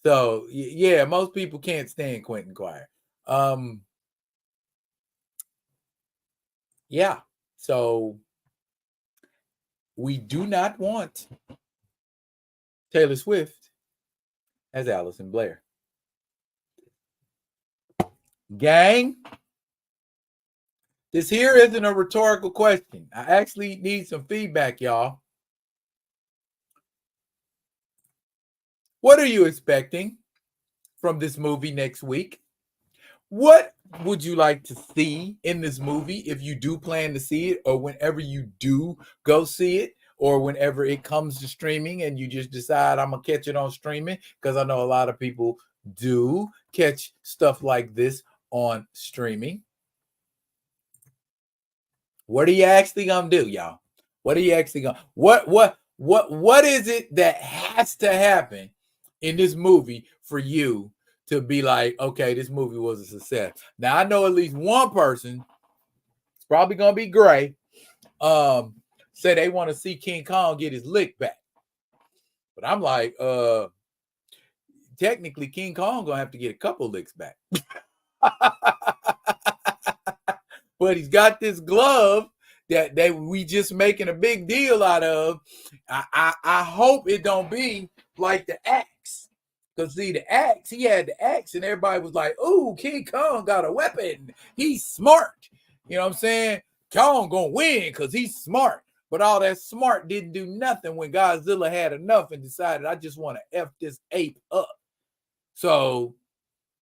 So yeah, most people can't stand Quentin Quire. Yeah. So we do not want Taylor Swift as Allison Blair. Gang, this here isn't a rhetorical question. I actually need some feedback, y'all. What are you expecting from this movie next week? What would you like to see in this movie if you do plan to see it, or whenever you do go see it, or whenever it comes to streaming and you just decide I'm going to catch it on streaming? Because I know a lot of people do catch stuff like this on streaming. What are you actually going to do, y'all? What are you actually going to what is it that has to happen in this movie for you to be like, okay, this movie was a success? Now I know at least one person, it's probably gonna be Gray, say they want to see King Kong get his lick back. But I'm like, technically King Kong gonna have to get a couple licks back. But he's got this glove that we just making a big deal out of. I hope it don't be like the axe. Because see, the axe, he had the axe, and everybody was like, "Ooh, King Kong got a weapon. He's smart." You know what I'm saying? Kong gonna win because he's smart. But all that smart didn't do nothing when Godzilla had enough and decided, I just want to F this ape up. So,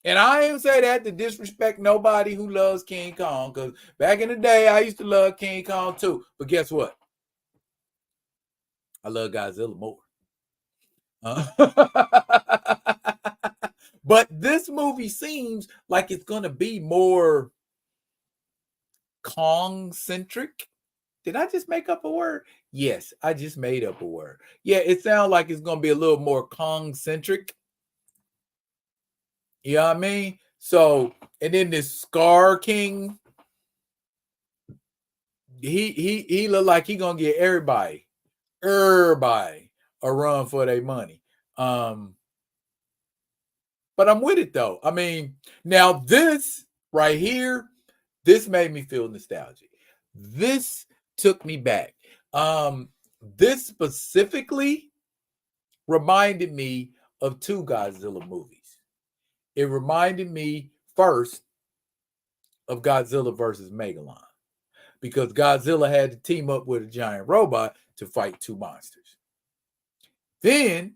and I ain't say that to disrespect nobody who loves King Kong, because back in the day, I used to love King Kong too. But guess what? I love Godzilla more. But this movie seems like it's going to be more Kong-centric. Did I just make up a word? Yes, I just made up a word. Yeah, it sounds like it's going to be a little more Kong-centric. You know what I mean? So, and then this Scar King, he look like he gonna get everybody a run for their money. But I'm with it though. I mean, now this right here, this made me feel nostalgic. This took me back. This specifically reminded me of two Godzilla movies. It reminded me first of Godzilla versus Megalon, because Godzilla had to team up with a giant robot to fight two monsters. Then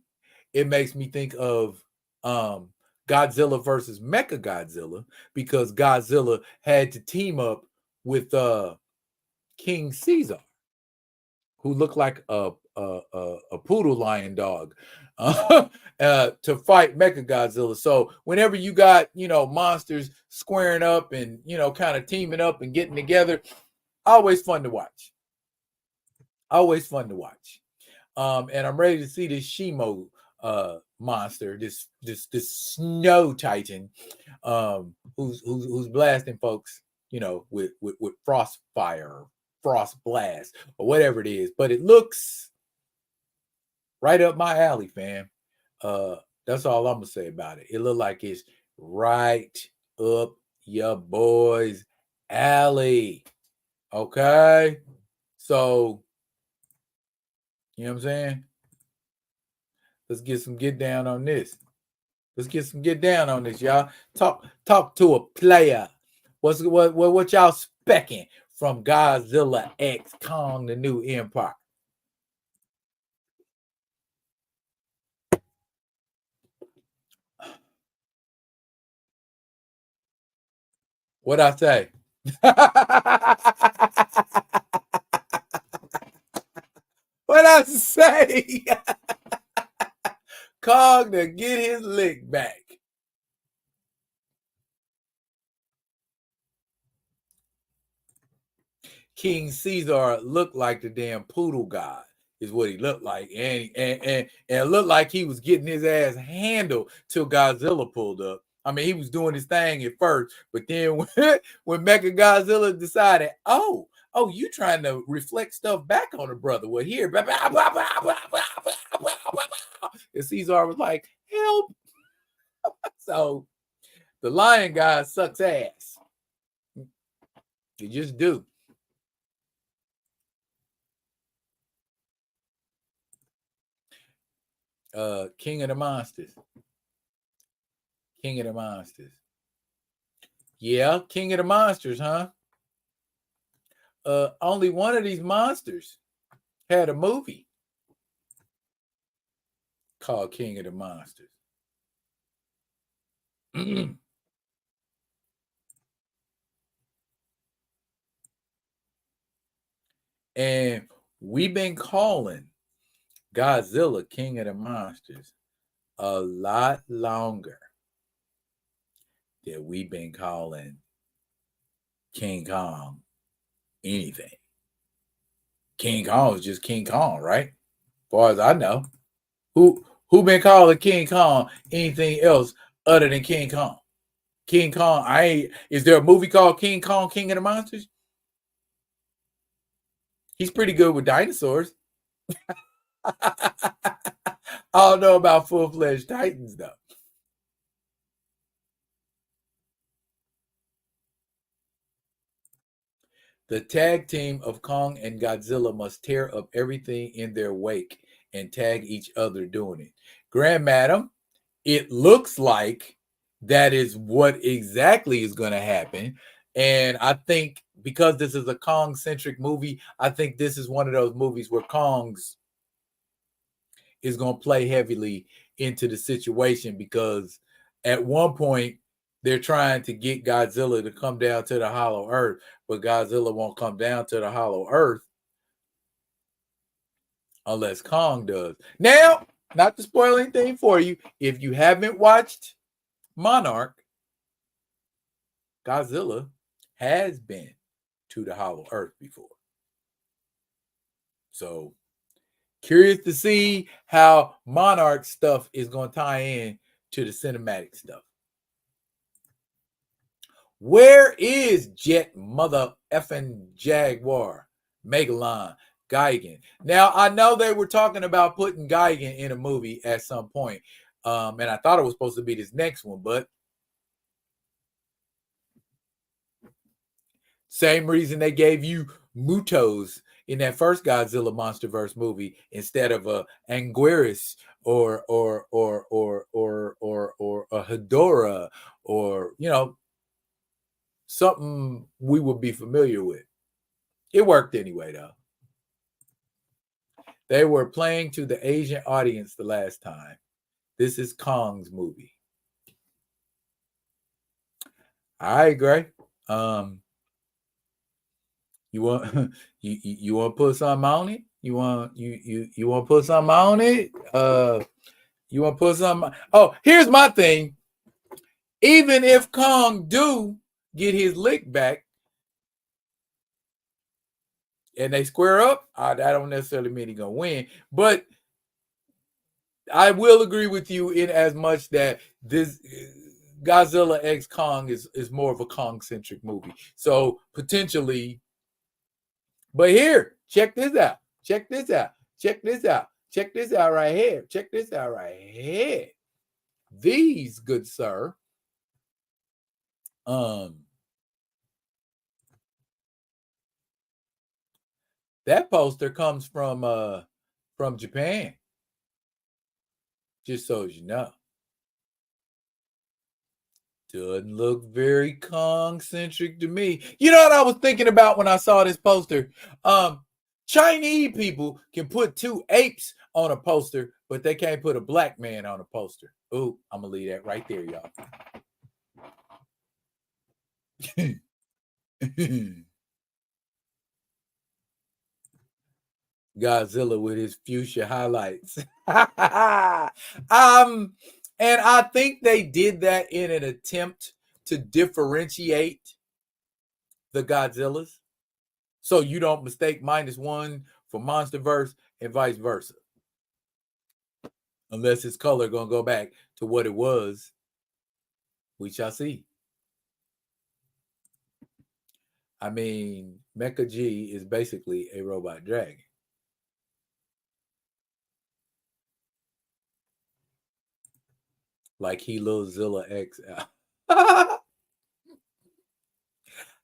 it makes me think of Godzilla versus Mecha Godzilla, because Godzilla had to team up with King Caesar, who looked like a poodle lion dog, to fight Mecha Godzilla. So whenever you got, monsters squaring up and, kind of teaming up and getting together, always fun to watch. Always fun to watch. And I'm ready to see this Shimo monster, this snow titan, who's blasting folks, with frost fire, frost blast, or whatever it is. But it looks right up my alley, fam. That's all I'm gonna say about it. It looked like it's right up your boy's alley. Okay. So, you know what I'm saying? Let's get down on this. Let's get down on this, y'all. Talk to a player. What y'all specking from Godzilla X Kong the New Empire? What I say? What I say? Kong to get his lick back. King Caesar looked like the damn poodle god, is what he looked like, and it looked like he was getting his ass handled till Godzilla pulled up. I mean, he was doing his thing at first, but then when Mecha Godzilla decided, oh, you trying to reflect stuff back on the brother? Well, here, and Caesar was like, help. So the lion guy sucks ass. You just do. King of the Monsters. King of the Monsters. Yeah, King of the Monsters, huh? Only one of these monsters had a movie called King of the Monsters. And we've been calling Godzilla King of the Monsters a lot longer than we've been calling King Kong anything. King Kong is just King Kong, right? As far as I know. Who been calling King Kong anything else other than King Kong? King Kong, is there a movie called King Kong, King of the Monsters? He's pretty good with dinosaurs. I don't know about full-fledged Titans, though. The tag team of Kong and Godzilla must tear up everything in their wake and tag each other doing it. Grand Madam, it looks like that is what exactly is going to happen. And I think because this is a Kong-centric movie, I think this is one of those movies where Kong's is going to play heavily into the situation, because at one point they're trying to get Godzilla to come down to the hollow earth, but Godzilla won't come down to the hollow earth unless Kong does. Now, not to spoil anything for you, if you haven't watched Monarch, Godzilla has been to the hollow earth before. So curious to see how Monarch stuff is going to tie in to the cinematic stuff. Where is Jet Mother effing Jaguar, Megalon, Gigan? Now, I know they were talking about putting Gigan in a movie at some point, and I thought it was supposed to be this next one, but same reason they gave you Mutos in that first Godzilla MonsterVerse movie instead of a Anguirus or a Hedorah, or something we would be familiar with. It worked anyway, though. They were playing to the Asian audience the last time. This is Kong's movie. I agree. You want you want to put something on it? You want to put something on it? You want to put something? Oh, here's my thing. Even if Kong do get his lick back and they square up, I don't necessarily mean he's gonna win, but I will agree with you in as much that this Godzilla X Kong is more of a Kong-centric movie. So potentially, but here, check this out. Check this out. Check this out. Check this out right here. Check this out right here. These, good sir, that poster comes from Japan. Just so as you know. Doesn't look very Kong-centric to me. You know what I was thinking about when I saw this poster? Chinese people can put two apes on a poster, but they can't put a black man on a poster. Ooh, I'm gonna leave that right there, y'all. Godzilla with his fuchsia highlights. And I think they did that in an attempt to differentiate the Godzillas, so you don't mistake -1 for MonsterVerse and vice versa. Unless his color gonna go back to what it was, we shall see. I mean, Mecha G is basically a robot dragon. Like he Lil Zilla X.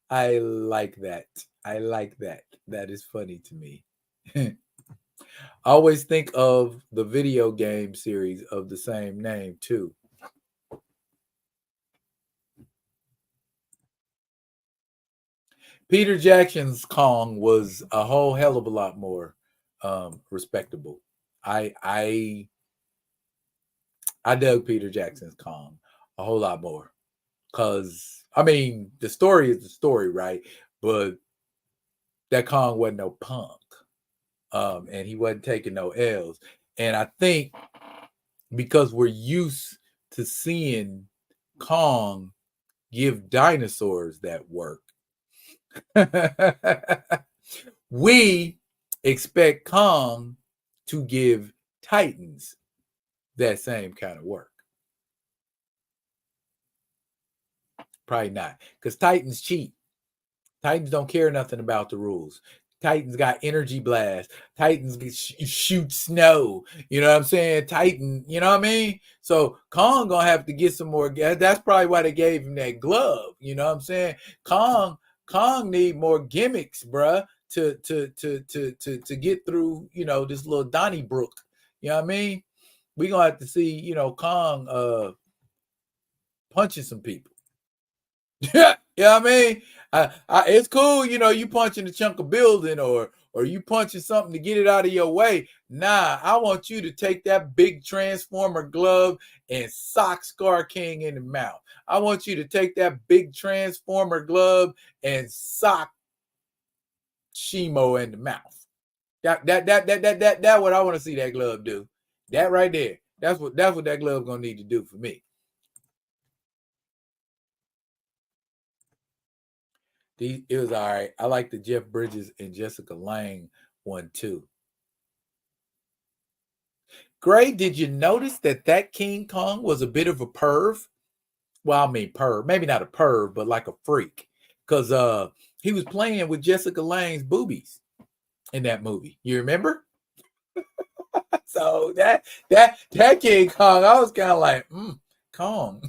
I like that. I like that. That is funny to me. I always think of the video game series of the same name too. Peter Jackson's Kong was a whole hell of a lot more respectable. I dug Peter Jackson's Kong a whole lot more because I mean the story is the story, right? But that Kong wasn't no punk, and he wasn't taking no L's. And I think because we're used to seeing Kong give dinosaurs that work, we expect Kong to give Titans that same kind of work. Probably not, because Titans cheat. Titans don't care nothing about the rules. Titans got energy blast. Titans shoot snow. You know what I'm saying? Titan, you know what I mean? So Kong gonna have to get some more. That's probably why they gave him that glove. You know what I'm saying? Kong need more gimmicks, bruh, to get through, you know, this little Donnybrook. You know what I mean? We gonna have to see, you know, Kong punching some people. Yeah, you know what I mean? It's cool, you know, you punching a chunk of building or you punching something to get it out of your way. Nah, I want you to take that big Transformer glove and sock Scar King in the mouth. I want you to take that big Transformer glove and sock Shimo in the mouth. That what I want to see that glove do. That right there. That's what that glove gonna need to do for me. It was all right. I like the Jeff Bridges and Jessica Lange one too. Gray, did you notice that King Kong was a bit of a perv? Well, I mean perv, maybe not a perv, but like a freak, because he was playing with Jessica Lange's boobies in that movie. You remember? So that King Kong, I was kind of like, Kong,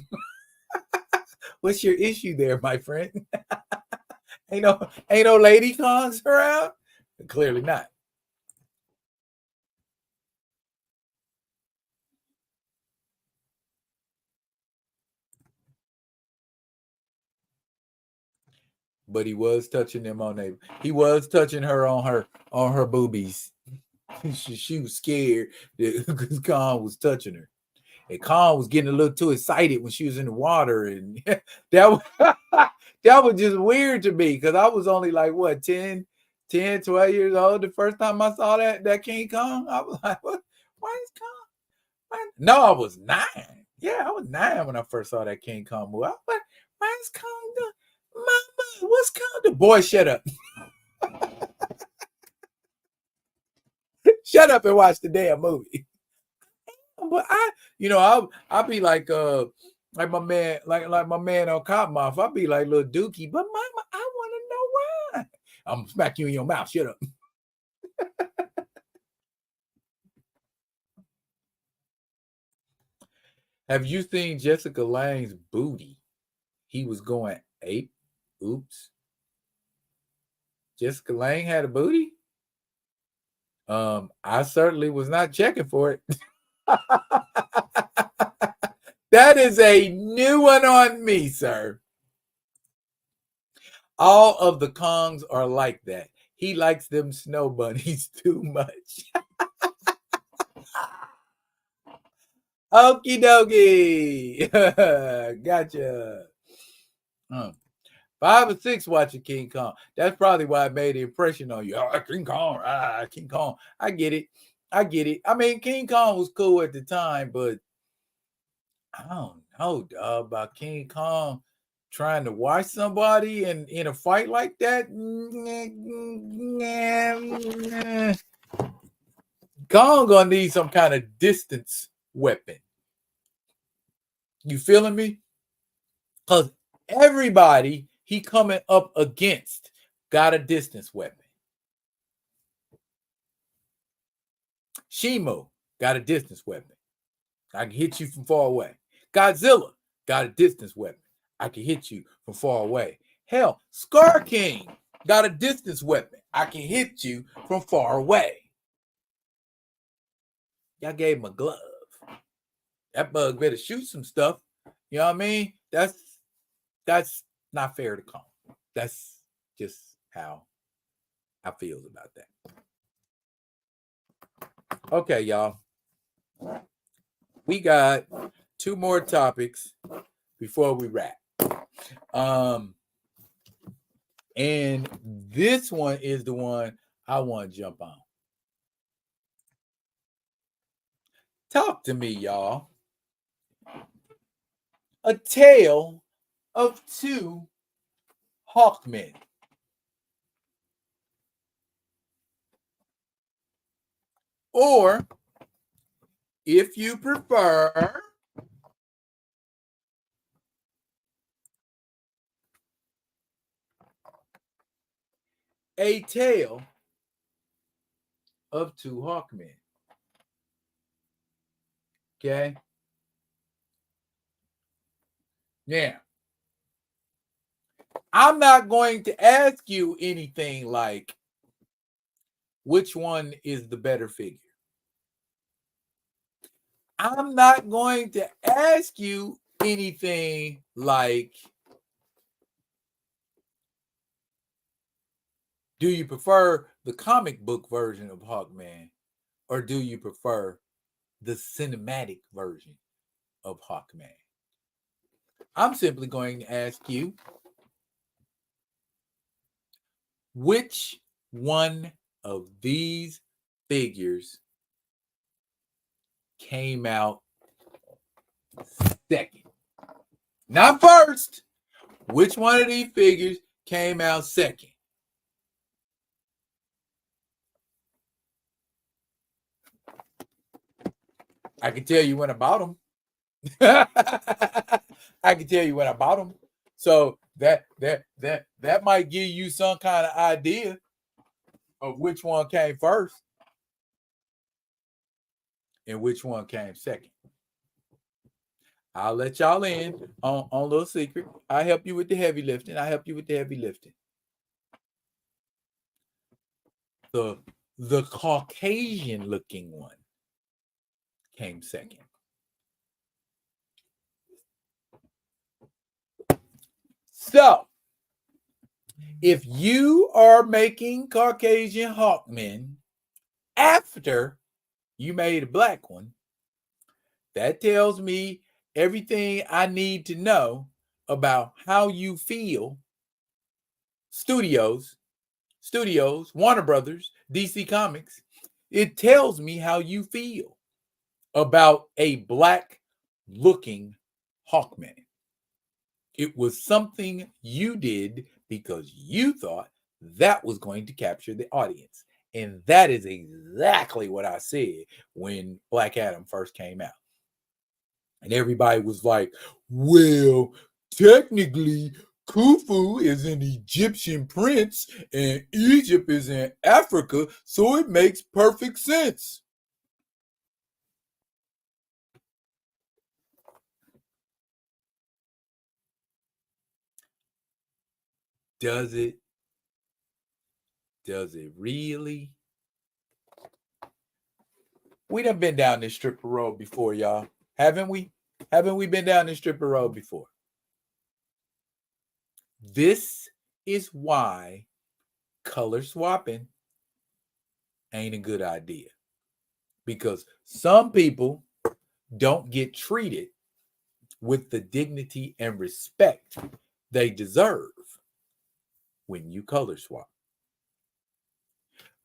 what's your issue there, my friend? ain't no lady Kongs around? Clearly not. But he was touching them on their. He was touching her on her boobies. She was scared because Khan was touching her, and Khan was getting a little too excited when she was in the water, and that was that was just weird to me because I was only like what 10, 12 years old the first time I saw that King Kong. I was like, what? Why is Kong? Why? No, I was 9. Yeah, I was 9 when I first saw that King Kong movie. I was like, why is Kong doing? Mama, what's Kong doing? Boy, shut up. Shut up and watch the damn movie. But I'll be like my man, like my man on Cottonmouth. I'll be like little Dookie, but mama, I want to know why. I'm smack you in your mouth. Shut up. Have you seen Jessica Lange's booty? He was going ape. Oops. Jessica Lange had a booty? I certainly was not checking for it. That is a new one on me, sir. All of the Kongs are like that. He likes them snow bunnies too much. Okie dokie. Gotcha. 5 or 6 watching King Kong. That's probably why it made an impression on you. Oh, King Kong. King Kong. I get it. I mean, King Kong was cool at the time, but I don't know, dog, about King Kong trying to watch somebody in a fight like that. Kong gonna need some kind of distance weapon. You feeling me? Because everybody he coming up against got a distance weapon. Shimo got a distance weapon. I can hit you from far away. Godzilla got a distance weapon. I can hit you from far away. Hell, Scar King got a distance weapon. I can hit you from far away. Y'all gave him a glove. That bug better shoot some stuff. You know what I mean? That's not fair to Kong. That's just how I feel about that. Okay, y'all. We got 2 more topics before we wrap. And this one is the one I want to jump on. Talk to me, y'all. A tale of 2 Hawkmen. Or, if you prefer, a tale of 2 Hawkmen. Okay? Now, I'm not going to ask you anything like which one is the better figure. I'm not going to ask you anything like, do you prefer the comic book version of Hawkman, or do you prefer the cinematic version of Hawkman? I'm simply going to ask you, which one of these figures came out second? Not first. Which one of these figures came out second? I can tell you when I bought them. I can tell you when I bought them. So that might give you some kind of idea of which one came first and which one came second. I'll let y'all in on a little secret. I help you with the heavy lifting. The Caucasian looking one came second. So, if you are making Caucasian Hawkmen after you made a black one, that tells me everything I need to know about how you feel. Studios, Warner Brothers, DC Comics, it tells me how you feel about a black looking Hawkman. It was something you did because you thought that was going to capture the audience. And that is exactly what I said when Black Adam first came out. And everybody was like, well, technically, Khufu is an Egyptian prince and Egypt is in Africa, so it makes perfect sense. Does it? Does it really? We done been down this strip of road before, y'all, haven't we? Haven't we been down this stripper road before? This is why color swapping ain't a good idea. Because some people don't get treated with the dignity and respect they deserve when you color swap.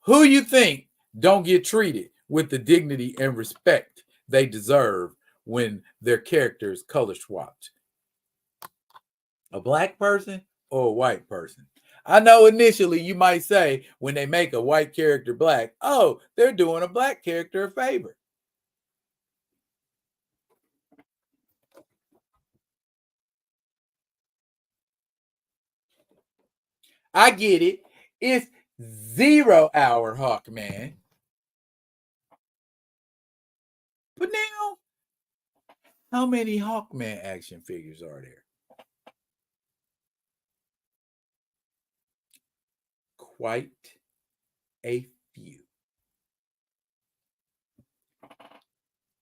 Who you think don't get treated with the dignity and respect they deserve when their character is color swapped? A black person or a white person? I know initially you might say when they make a white character black, oh, they're doing a black character a favor. I get it. It's 0 hour Hawkman. But now, how many Hawkman action figures are there? Quite a few.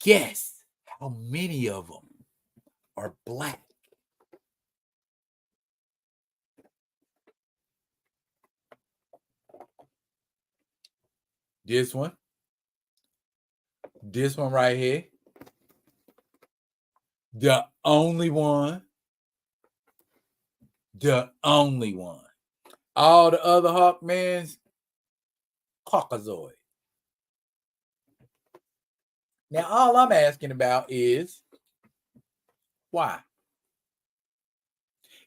Guess how many of them are black? This one right here, the only one. All the other Hawkmans, Caucasoid. Now, all I'm asking about is why?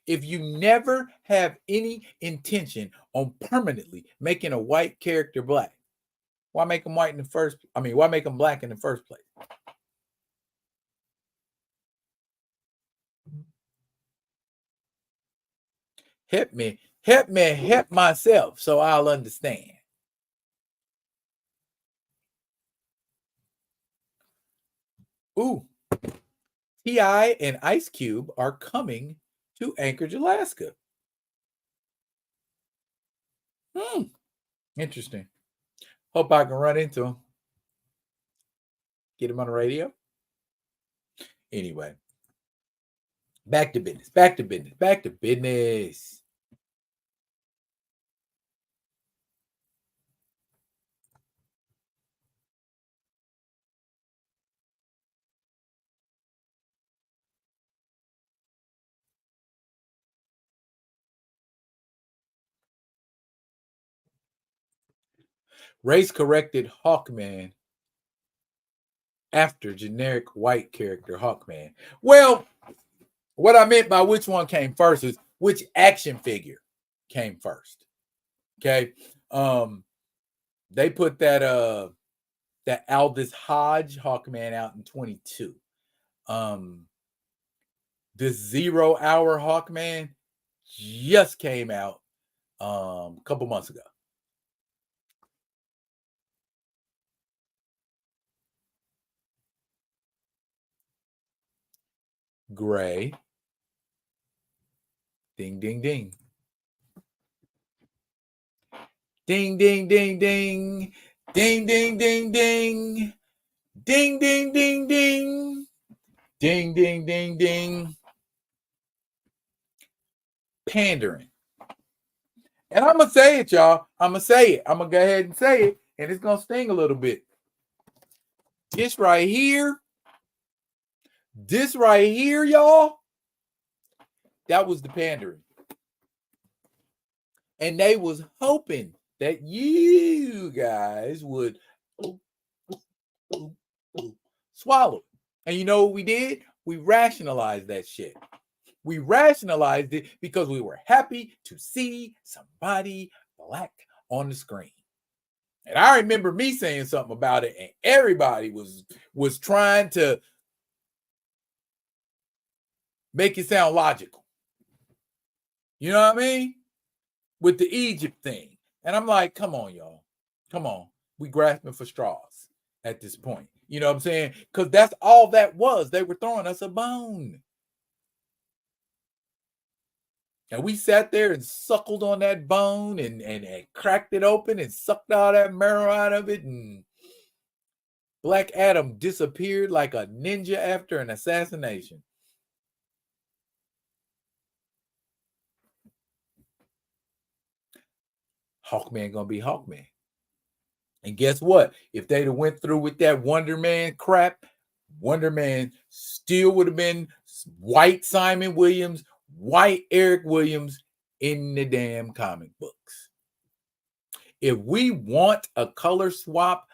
If you never have any intention on permanently making a white character black, why make them white in the first? Why make them black in the first place? Help me help myself so I'll understand. Ooh, T.I. and Ice Cube are coming to Anchorage, Alaska. Interesting. Hope I can run into them. Get them on the radio. Anyway, back to business. Race corrected Hawkman after generic white character Hawkman. Well, what I meant by which one came first is which action figure came first. Okay. They put that Aldous Hodge Hawkman out in 22. This 0 hour Hawkman just came out a couple months ago. Gray. Ding, ding, ding. Ding, ding, ding, ding. Ding, ding, ding, ding. Ding, ding, ding, ding. Ding, ding, ding, ding. Pandering. And I'm going to say it, y'all. I'm going to say it. I'm going to go ahead and say it. And it's going to sting a little bit. This right here, y'all, that was the pandering. And they was hoping that you guys would swallow. And you know what we did? We rationalized that shit. We rationalized it because we were happy to see somebody black on the screen. And I remember me saying something about it, and everybody was trying to make it sound logical. You know what I mean? With the Egypt thing. And I'm like, come on, y'all. Come on. We grasping for straws at this point. You know what I'm saying? Because that's all that was. They were throwing us a bone. And we sat there and suckled on that bone and cracked it open and sucked all that marrow out of it. And Black Adam disappeared like a ninja after an assassination. Hawkman gonna be Hawkman. And guess what? If they'd have went through with that Wonder Man crap, Wonder Man still would have been white Simon Williams, white Eric Williams in the damn comic books. If we want a color swap,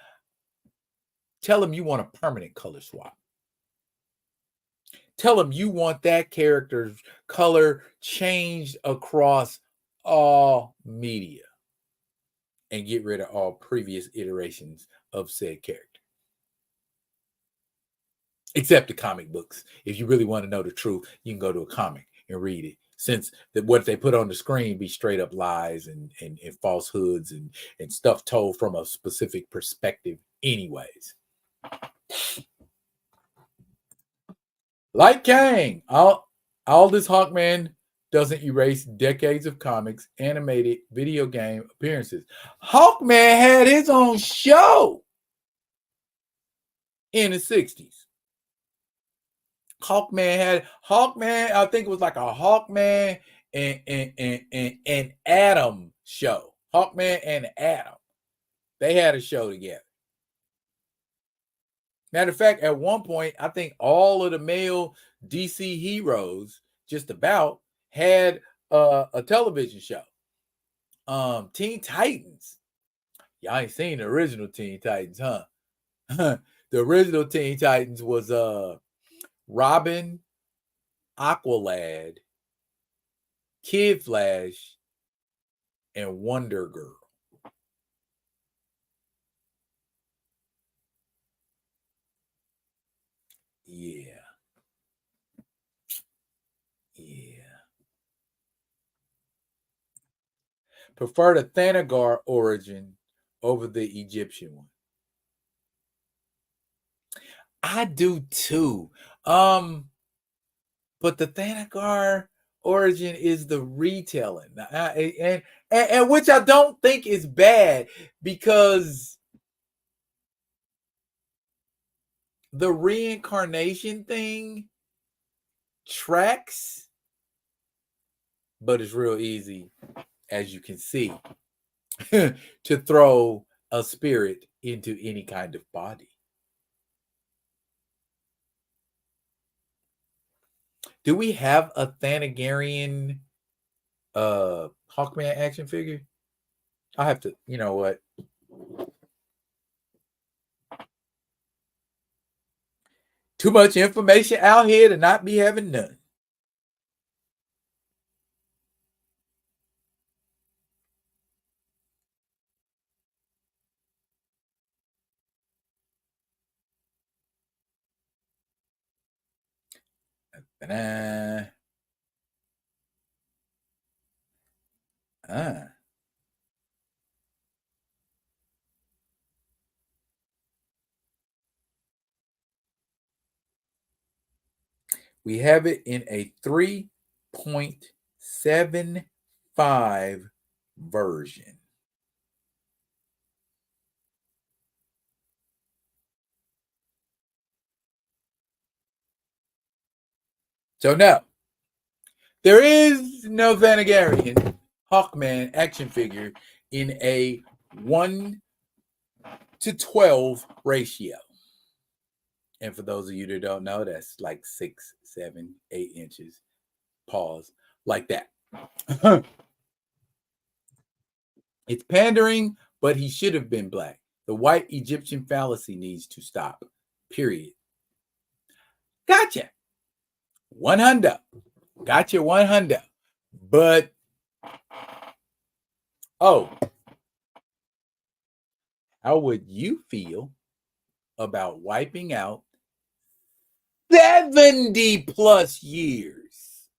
tell them you want a permanent color swap. Tell them you want that character's color changed across all media and get rid of all previous iterations of said character. Except the comic books. If you really want to know the truth, you can go to a comic and read it. Since what they put on the screen be straight up lies and falsehoods and stuff told from a specific perspective anyways. Like Kang, all this Hawkman doesn't erase decades of comics, animated video game appearances. Hawkman had his own show in the 60s. Hawkman, I think it was like a Hawkman and Adam show. Hawkman and Adam. They had a show together. Matter of fact, at one point, I think all of the male DC heroes just about had a television show. Teen Titans. Y'all ain't seen the original Teen Titans, huh? The original Teen Titans was Robin, Aqualad, Kid Flash, and Wonder Girl. Yeah. Prefer the Thanagar origin over the Egyptian one. I do too. But the Thanagar origin is the retelling, and which I don't think is bad because the reincarnation thing tracks, but it's real easy, as you can see, to throw a spirit into any kind of body. Do we have a Thanagarian Hawkman action figure? I have to, you know what? Too much information out here to not be having none. We have it in a 3.75 version. So now, there is no Thanagarian Hawkman action figure in a 1:12 ratio. And for those of you that don't know, that's like 6, 7, 8 inches. Pause. Like that. It's pandering, but he should have been black. The white Egyptian fallacy needs to stop. Period. Gotcha. 100. Gotcha 100. But, how would you feel about wiping out 70 plus years?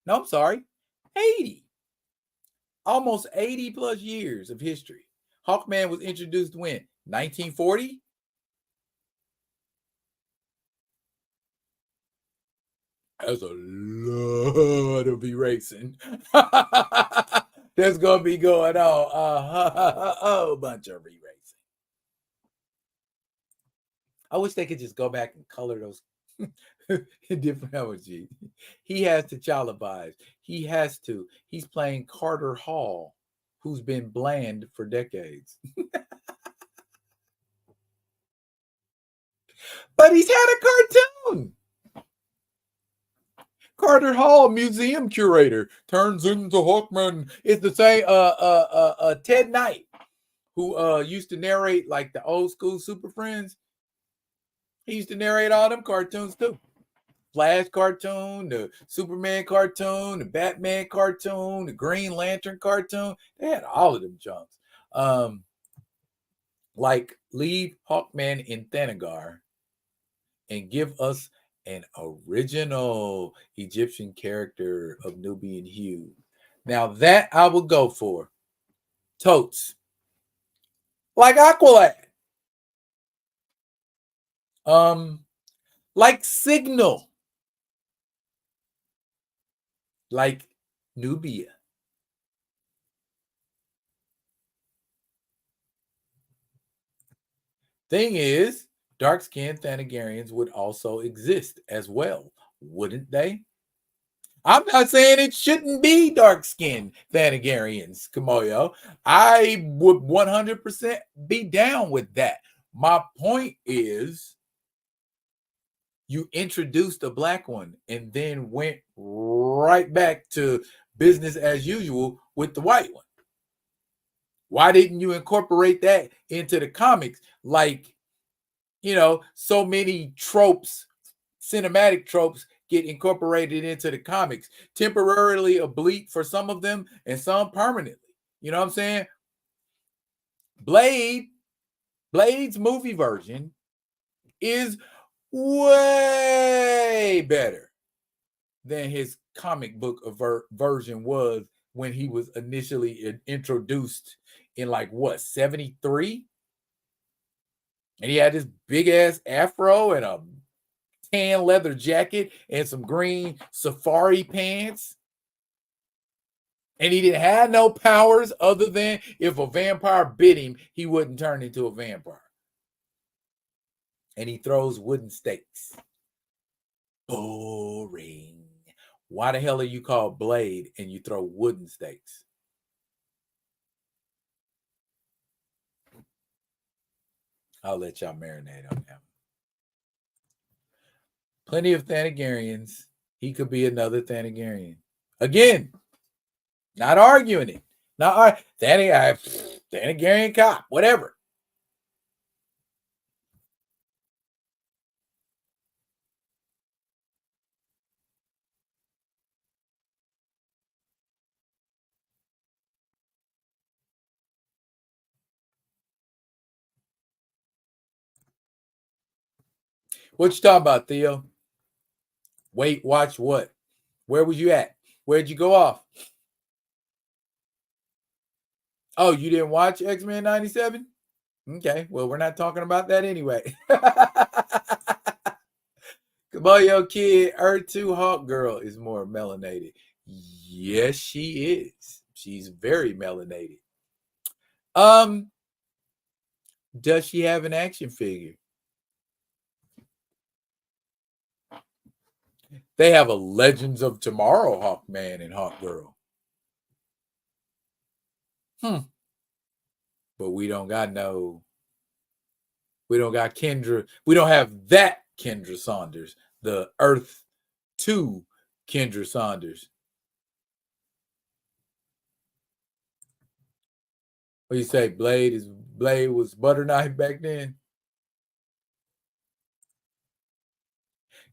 No, I'm sorry, 80. Almost 80 plus years of history. Hawkman was introduced when? 1940? That's a lot of erasing. There's going to be going on a whole bunch of erasing. I wish they could just go back and color those different emojis. He has T'Challa vibes. He has to. He's playing Carter Hall, who's been bland for decades. But he's had a cartoon. Carter Hall, museum curator, turns into Hawkman. It's the same Ted Knight, who used to narrate like the old school Super Friends. He used to narrate all them cartoons too. Flash cartoon, the Superman cartoon, the Batman cartoon, the Green Lantern cartoon. They had all of them jumps. Like leave Hawkman in Thanagar and give us an original Egyptian character of Nubian hue. Now that I would go for. Totes. Like Aqualad. Like Signal. Like Nubia. Thing is, dark-skinned Thanagarians would also exist as well, wouldn't they? I'm not saying it shouldn't be dark-skinned Thanagarians, Kamoyo. I would 100% be down with that. My point is, you introduced a black one and then went right back to business as usual with the white one. Why didn't you incorporate that into the comics? Like, so many tropes, cinematic tropes, get incorporated into the comics, temporarily oblique for some of them and some permanently. You know what I'm saying? Blade's movie version is way better than his comic book version was when he was initially introduced in 73? And he had this big ass afro and a tan leather jacket and some green safari pants. And he didn't have no powers other than if a vampire bit him, he wouldn't turn into a vampire. And he throws wooden stakes. Boring. Why the hell are you called Blade and you throw wooden stakes? I'll let y'all marinate on that. Plenty of Thanagarians. He could be another Thanagarian. Again, not arguing it. Not Thanagarian cop, whatever. What you talking about, Theo? Wait, watch what? Where was you at? Where'd you go off? Oh, you didn't watch X-Men 97? Okay, well, we're not talking about that anyway. Come on, yo, kid. Earth 2 Hawk Girl is more melanated. Yes, she is. She's very melanated. Does she have an action figure? They have a Legends of Tomorrow Hawkman and Hawk Girl. But we don't got Kendra. We don't have that Kendra Saunders, the Earth 2 Kendra Saunders. What do you say? Blade was butter knife back then?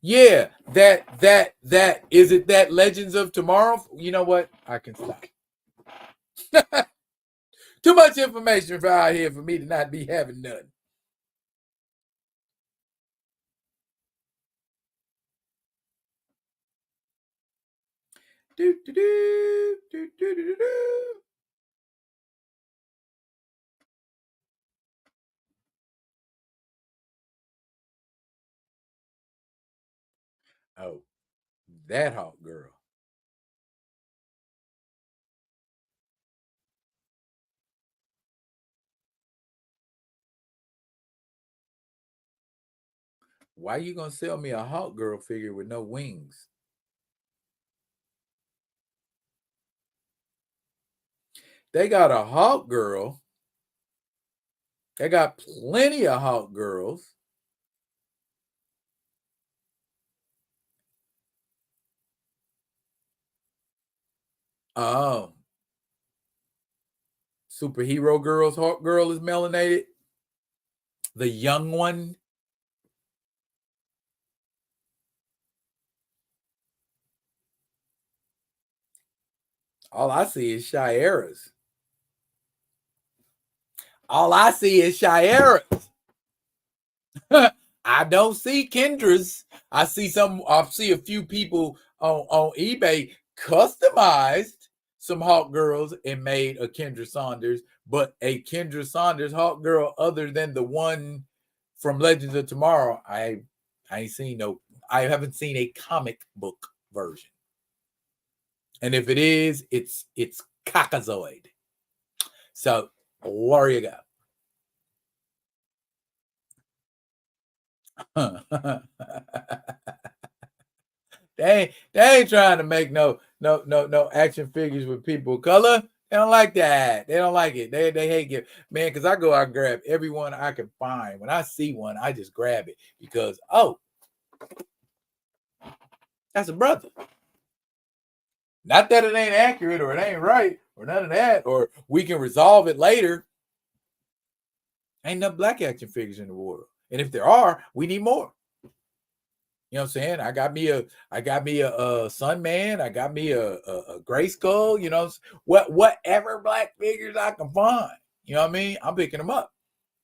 Yeah, that is it. That Legends of Tomorrow. You know what? I can stop. Too much information out here for me to not be having none. Do, do, do, do, do, do, do. Oh, that Hawk Girl. Why you gonna sell me a Hawk Girl figure with no wings? They got a Hawk Girl. They got plenty of Hawk Girls. Oh. Superhero Girls. Hawk Girl is melanated. The young one. All I see is Shieras. All I see is Shieras. I don't see Kendra's. I see a few people on eBay customized some Hawk Girls and made a Kendra Saunders, but a Kendra Saunders Hawk Girl other than the one from Legends of Tomorrow, I ain't seen no. I haven't seen a comic book version. And if it is, it's Cockazoid. So there you go. They ain't trying to make no action figures with people of color. They don't like that. They don't like it. They hate it, man. Because I go out and grab every one I can find. When I see one, I just grab it because that's a brother. Not that it ain't accurate or it ain't right or none of that, or we can resolve it later. Ain't enough black action figures in the world, and if there are, we need more. You know what I'm saying? I got me a Sun Man. I got me a Gray Skull. You know, whatever black figures I can find. You know what I mean? I'm picking them up.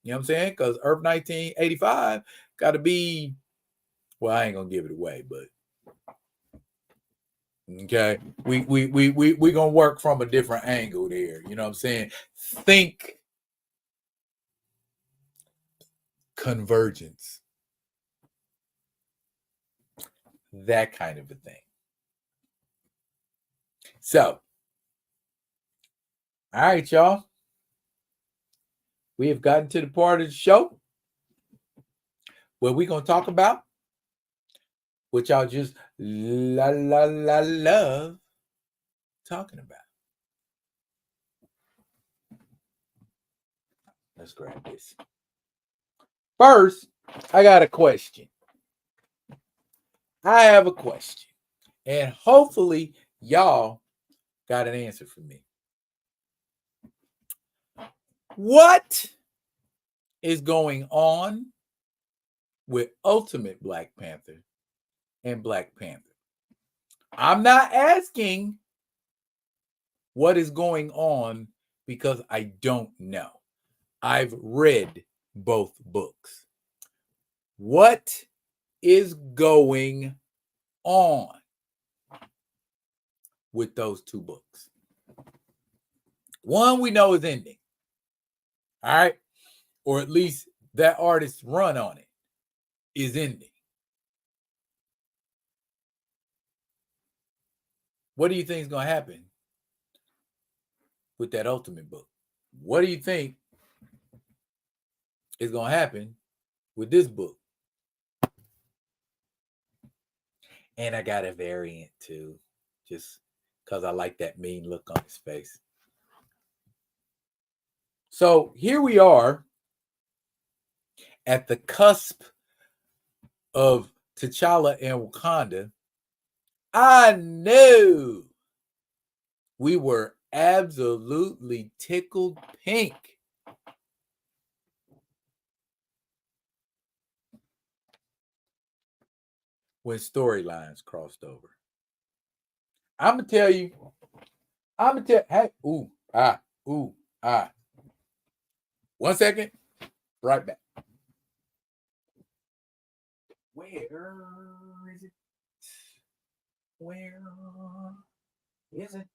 You know what I'm saying? Because Earth 1985 got to be. Well, I ain't gonna give it away, but okay, we gonna work from a different angle there. You know what I'm saying? Think convergence, that kind of a thing. So, all right, y'all. We have gotten to the part of the show where we're going to talk about what y'all just love talking about. Let's grab this. First, I got a question. I have a question. And hopefully, y'all got an answer for me. What is going on with Ultimate Black Panther and Black Panther? I'm not asking what is going on because I don't know. I've read both books. What is going on with those two books? One we know is ending. All right. Or at least that artist's run on it is ending. What do you think is going to happen with that Ultimate book? What do you think is going to happen with this book? And I got a variant too, just because I like that mean look on his face. So here we are at the cusp of T'Challa and Wakanda. I knew we were absolutely tickled pink when storylines crossed over. I'm gonna tell you. Hey, ooh, ah. 1 second. Right back. Where is it? Where is it?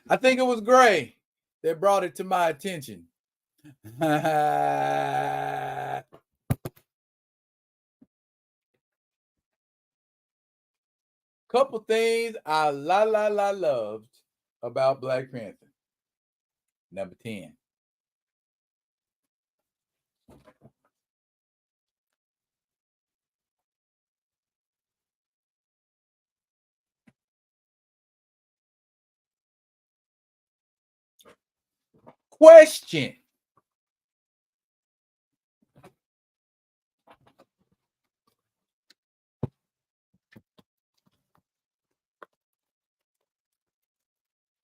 I think it was Gray that brought it to my attention. Couple things I loved about Black Panther. Number 10. Question.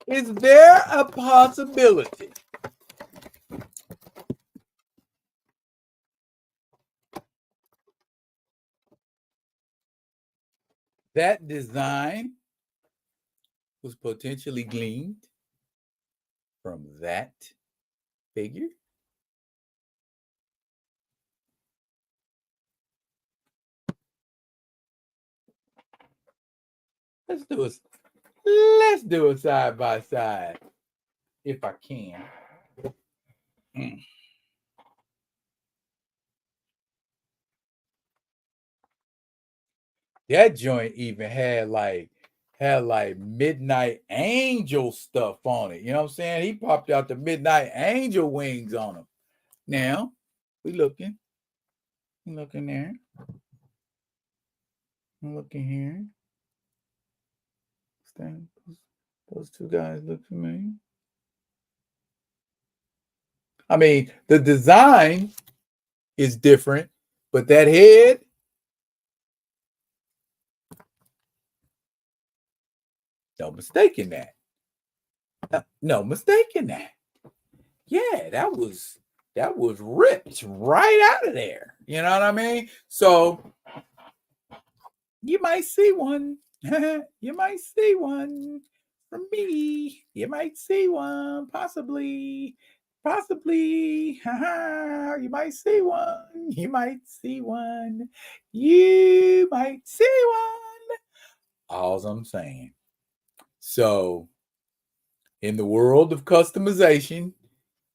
Is there a possibility that design was potentially gleaned from that figure? Let's do it side by side, if I can. That joint even had like Midnight Angel stuff on it. You know what I'm saying? He popped out the Midnight Angel wings on him. Now we looking. I'm looking there. I'm looking here. Those two guys look familiar. I mean, the design is different, but that head, no mistaking that. No mistaking that. Yeah, that was ripped right out of there. You know what I mean? So you might see one. You might see one from me. You might see one, possibly. You might see one. You might see one. You might see one. All I'm saying. So, in the world of customization,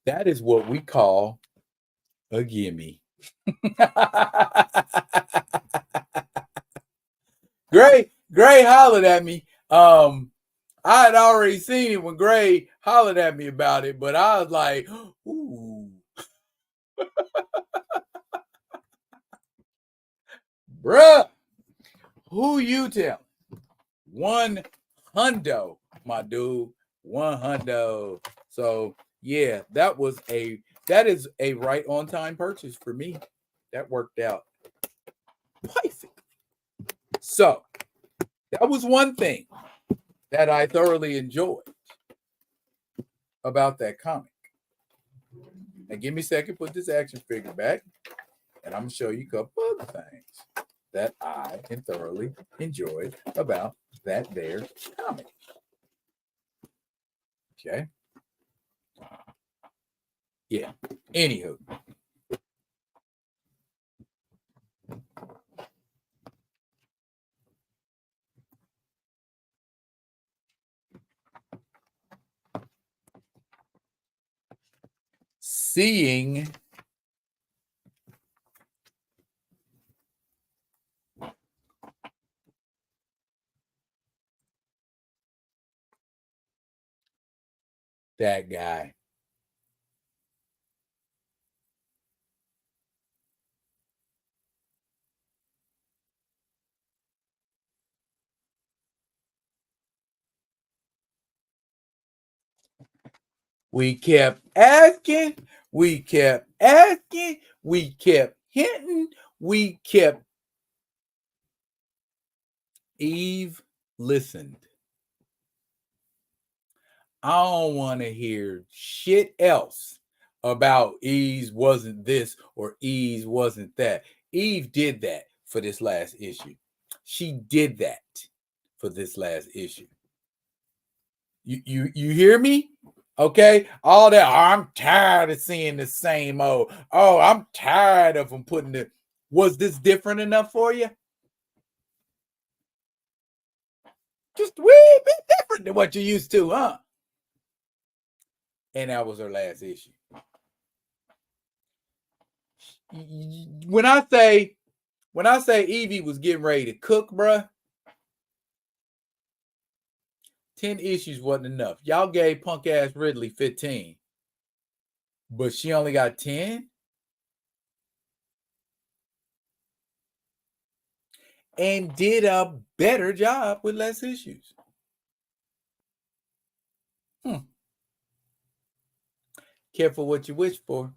that is what we call a gimme. Gray hollered at me. I had already seen it when Gray hollered at me about it, but I was like, ooh. Bruh, who you tell? 100, my dude. 100. So yeah, that is a right on time purchase for me. That worked out perfectly. So that was one thing that I thoroughly enjoyed about that comic. Now give me a second, put this action figure back, and I'm gonna show you a couple other things that I thoroughly enjoyed about that there comic. Okay. Yeah. Anywho. Seeing that guy. We kept asking, we kept asking, we kept hinting, we kept. Eve listened. I don't want to hear shit else about Eve wasn't this or Eve wasn't that. Eve did that for this last issue. She did that for this last issue. You hear me? Okay, all that. Oh, I'm tired of seeing the same old. Oh, I'm tired of them putting the. Was this different enough for you? Just a wee bit different than what you used to, huh? and that was her last issue. When I say Evie was getting ready to cook, bruh, 10 issues wasn't enough. Y'all gave punk ass Ridley 15, but she only got 10. And did a better job with less issues. Careful what you wish for.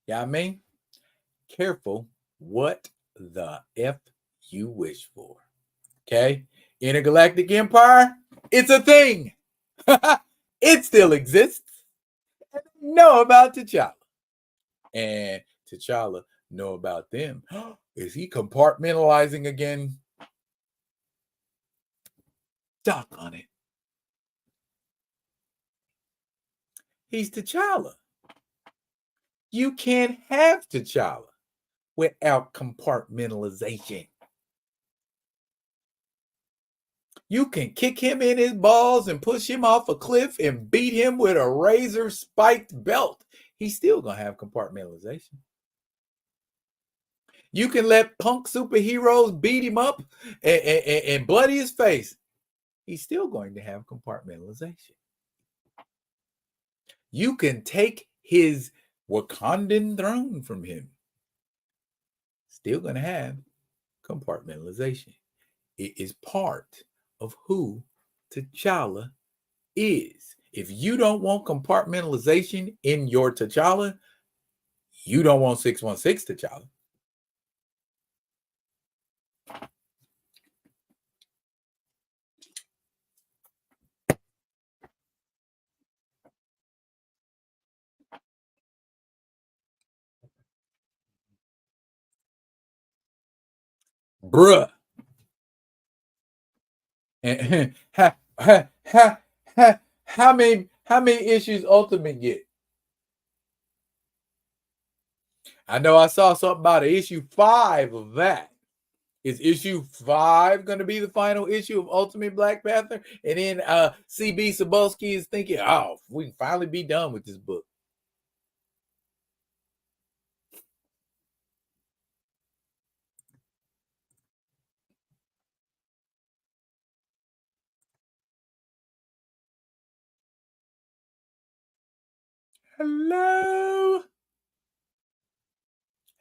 Yeah, I mean, careful what the F you wish for. Okay? Intergalactic Empire, it's a thing. It still exists. Know about T'Challa. And T'Challa know about them. Is he compartmentalizing again? Doc on it. He's T'Challa. You can't have T'Challa without compartmentalization. You can kick him in his balls and push him off a cliff and beat him with a razor spiked belt. He's still going to have compartmentalization. You can let punk superheroes beat him up and bloody his face. He's still going to have compartmentalization. You can take his Wakandan throne from him. Still going to have compartmentalization. It is part of who T'Challa is. If you don't want compartmentalization in your T'Challa, you don't want 616 T'Challa. Bruh. And how many issues Ultimate get? I know I saw something about issue 5 of that. Is issue 5 going to be the final issue of Ultimate Black Panther? And then CB Cebulski is thinking, oh, we can finally be done with this book. Hello.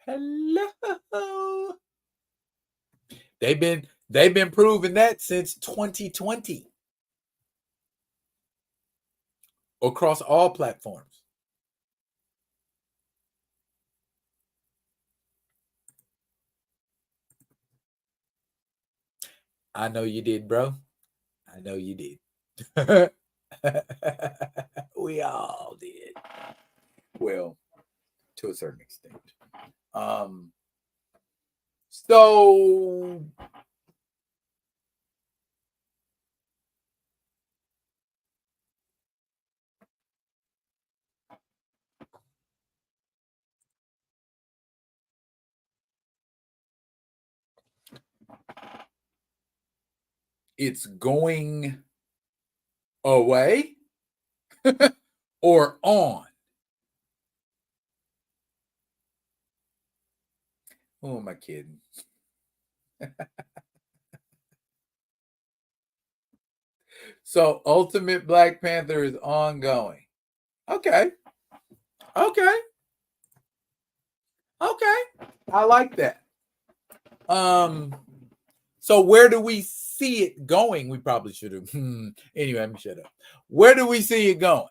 Hello. They've been proving that since 2020 across all platforms. I know you did, bro. I know you did. We all did. Well, to a certain extent. So it's going away or on? Who am I kidding? So Ultimate Black Panther is ongoing. Okay. Okay. I like that. So where do we see it going? We probably should have. Anyway, let me shut up. Where do we see it going?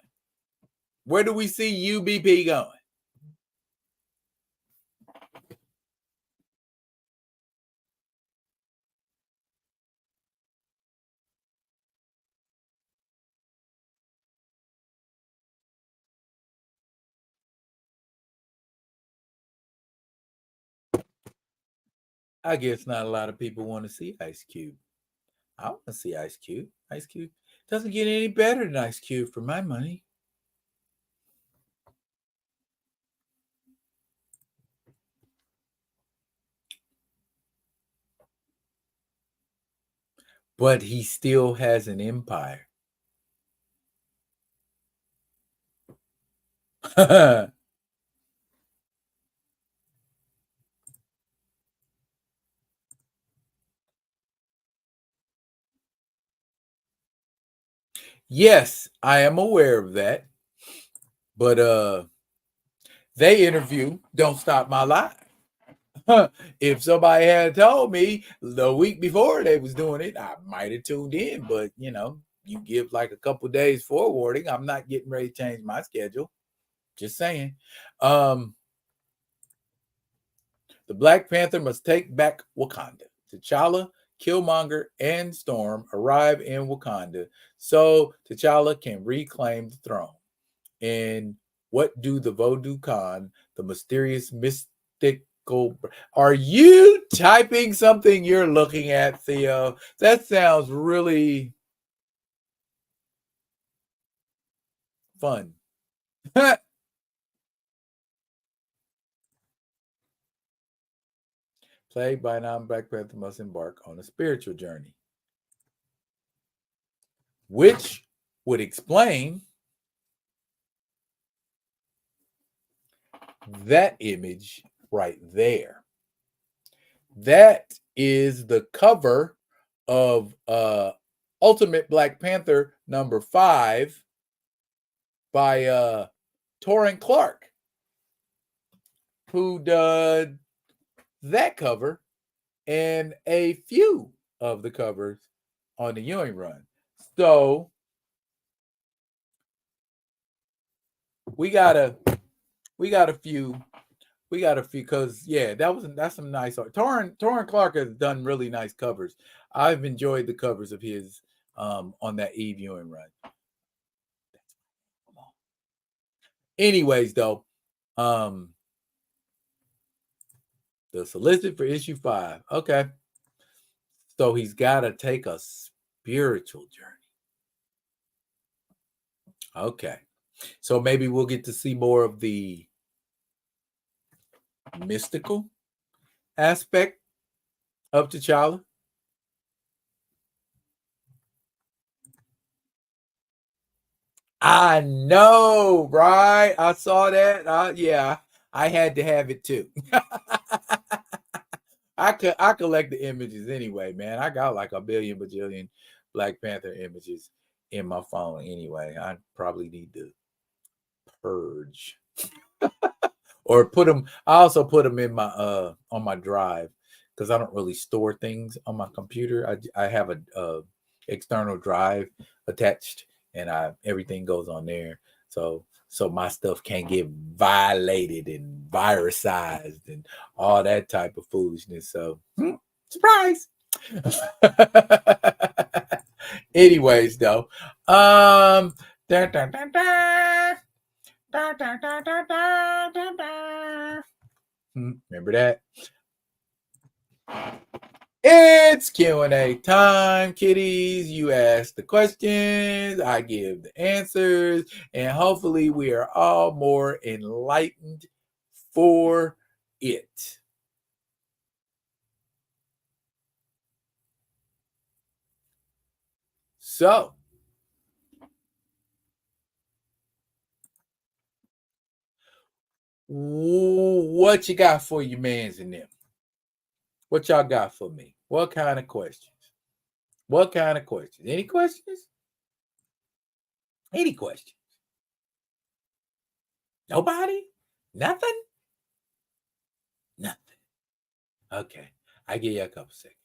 Where do we see UBP going? I guess not a lot of people want to see Ice Cube. I want to see Ice Cube. Ice Cube doesn't get any better than Ice Cube for my money. But he still has an empire. Yes, I am aware of that. But they interview Don't Stop My Life. If somebody had told me the week before they was doing it, I might have tuned in. But you give like a couple days forwarding. I'm not getting ready to change my schedule. Just saying. The Black Panther must take back Wakanda. T'Challa, Killmonger, and Storm arrive in Wakanda so T'Challa can reclaim the throne. And what do the Voodoo Khan, the mysterious mystical... Are you typing something you're looking at, Theo? That sounds really fun. Plagued by non-Black Panther must embark on a spiritual journey, which would explain that image right there. That is the cover of Ultimate Black Panther #5 by Torrent Clark, who did that cover and a few of the covers on the Ewing run. So we got a few because that's some nice art. Torrent Clark has done really nice covers. I've enjoyed the covers of his on that Eve Ewing run. Anyways, though, the solicit for issue 5. Okay. So he's got to take a spiritual journey. Okay. So maybe we'll get to see more of the mystical aspect of T'Challa. I know, right? I saw that. Yeah, I had to have it too. I collect the images anyway, man. I got like a billion bajillion Black Panther images in my phone anyway. I probably need to purge or put them. I also put them in my on my drive because I don't really store things on my computer. I have a external drive attached, and everything goes on there. So my stuff can't get violated and virusized and all that type of foolishness. So surprise. Anyways, though, da, da, da, da, da, da, da, da, da, da. Remember that? It's Q&A time, kiddies. You ask the questions, I give the answers, and hopefully we are all more enlightened for it. So, what you got for your mans and them? What y'all got for me? What kind of questions? What kind of questions? Any questions? Any questions? Nobody? Nothing? Nothing. Okay. I give you a couple seconds.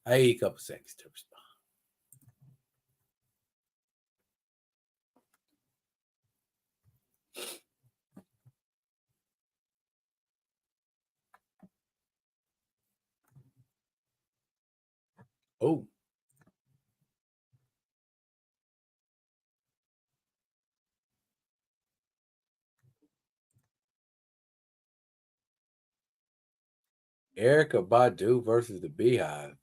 I give you a couple seconds to respond. Oh. Erykah Badu versus the Beehive.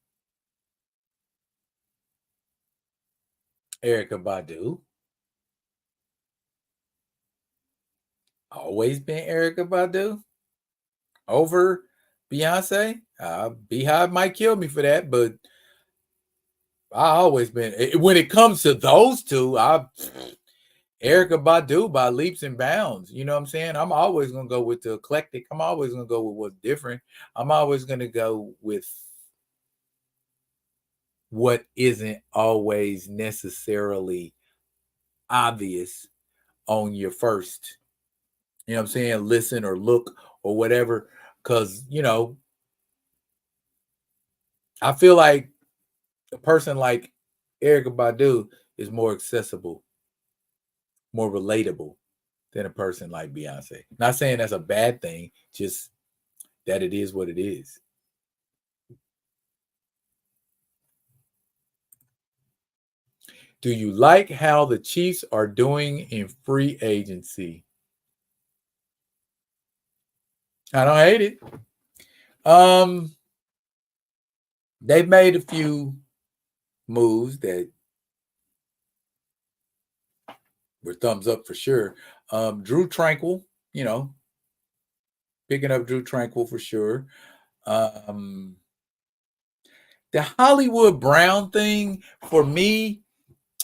Erykah Badu. Always been Erykah Badu over Beyonce. Beehive might kill me for that, but I always been. When it comes to those two, Erica Badu by leaps and bounds. You know what I'm saying? I'm always gonna go with the eclectic. I'm always gonna go with what's different. I'm always gonna go with what isn't always necessarily obvious on your first, you know what I'm saying, listen or look or whatever. Cause I feel like a person like Erica Badu is more accessible, more relatable than a person like Beyonce. Not saying that's a bad thing, just that it is what it is. Do you like how the Chiefs are doing in free agency? I don't hate it. They've made a few moves that were thumbs up for sure. Drew Tranquil, picking up Drew Tranquil for sure. Um, the Hollywood Brown thing for me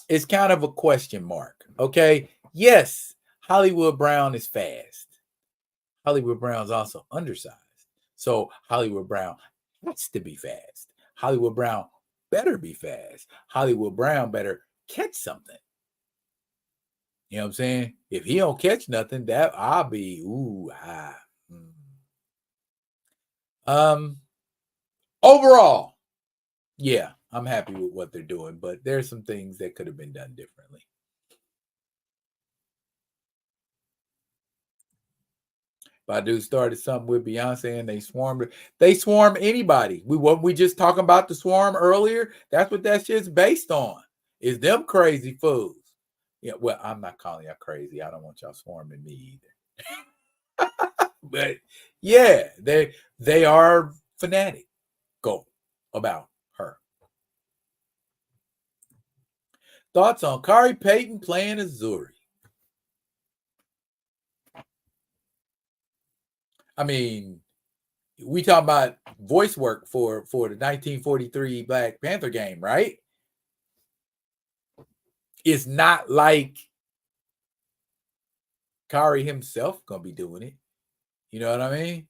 is kind of a question mark. Okay. Yes, Hollywood Brown is fast. Hollywood Brown's also undersized. So Hollywood Brown has to be fast. Hollywood Brown better be fast. Hollywood Brown better catch something. You know what I'm saying? If he don't catch nothing, that I'll be ooh ah. Um Overall, yeah, I'm happy with what they're doing, but there's some things that could have been done differently. Badu started something with Beyonce and they swarmed. They swarm anybody. We just talking about the swarm earlier. That's what that shit's based on. Is them crazy fools. Yeah, well, I'm not calling y'all crazy. I don't want y'all swarming me either. But yeah, they are fanatic. Go about her. Thoughts on Kari Payton playing Azuri? I mean, we talking about voice work for the 1943 Black Panther game, right? It's not like Kari himself gonna be doing it. You know what I mean?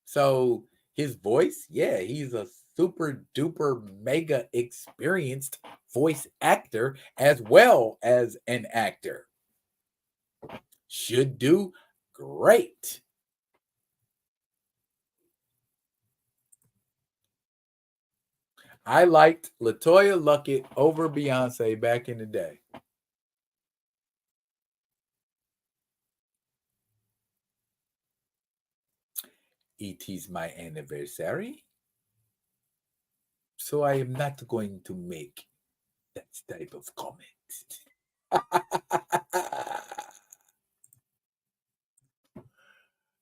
So his voice, yeah, he's a super duper mega experienced voice actor as well as an actor. Should do great. I liked LaToya Luckett over Beyonce back in the day. It is my anniversary, so I am not going to make that type of comment.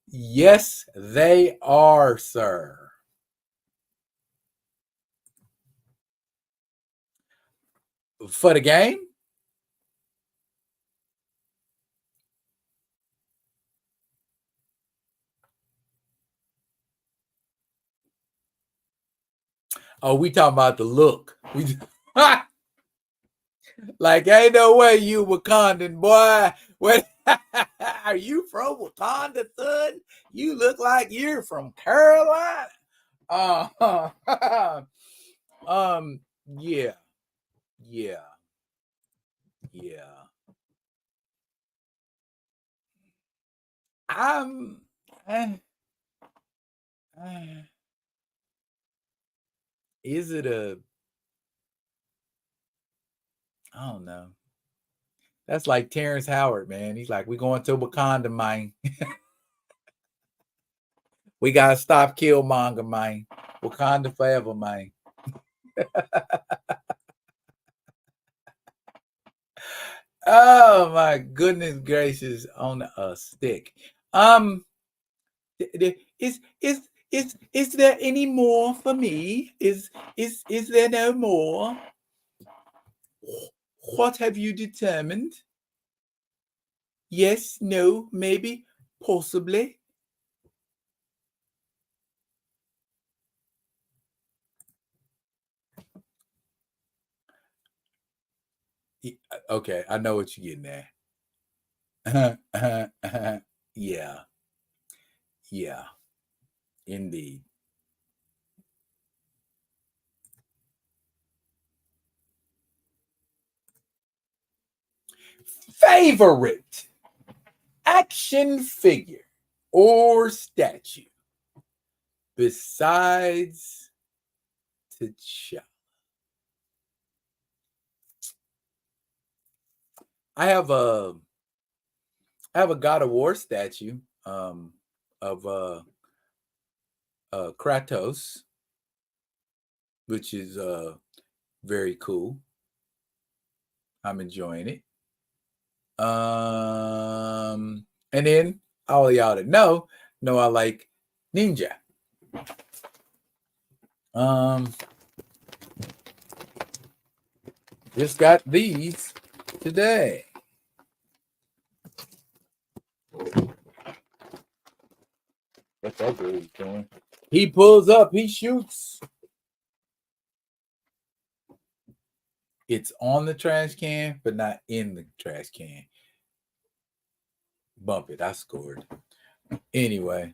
Yes, they are, sir. For the game? Oh, we talking about the look. We like ain't no way you Wakandan boy. What are you from Wakanda, son? You look like you're from Carolina. Uh, um, yeah, yeah, yeah. I'm. Uh, uh, is it a? I don't know. That's like Terrence Howard, man. He's like, we going to Wakanda, man. We gotta stop Killmonger, man. Wakanda forever, man. Oh my goodness gracious, on a stick. Um, is there any more for me? Is there no more? What have you determined? Yes, no, maybe, possibly. Okay, I know what you're getting at. Yeah. Yeah. Indeed. Favorite action figure or statue besides T'Challa? I have a God of War statue of Kratos, which is very cool. I'm enjoying it. And then all y'all that know I like Ninja. Just got these today. What's that dude doing? He pulls up, he shoots. It's on the trash can, but not in the trash can. Bump it. I scored. Anyway,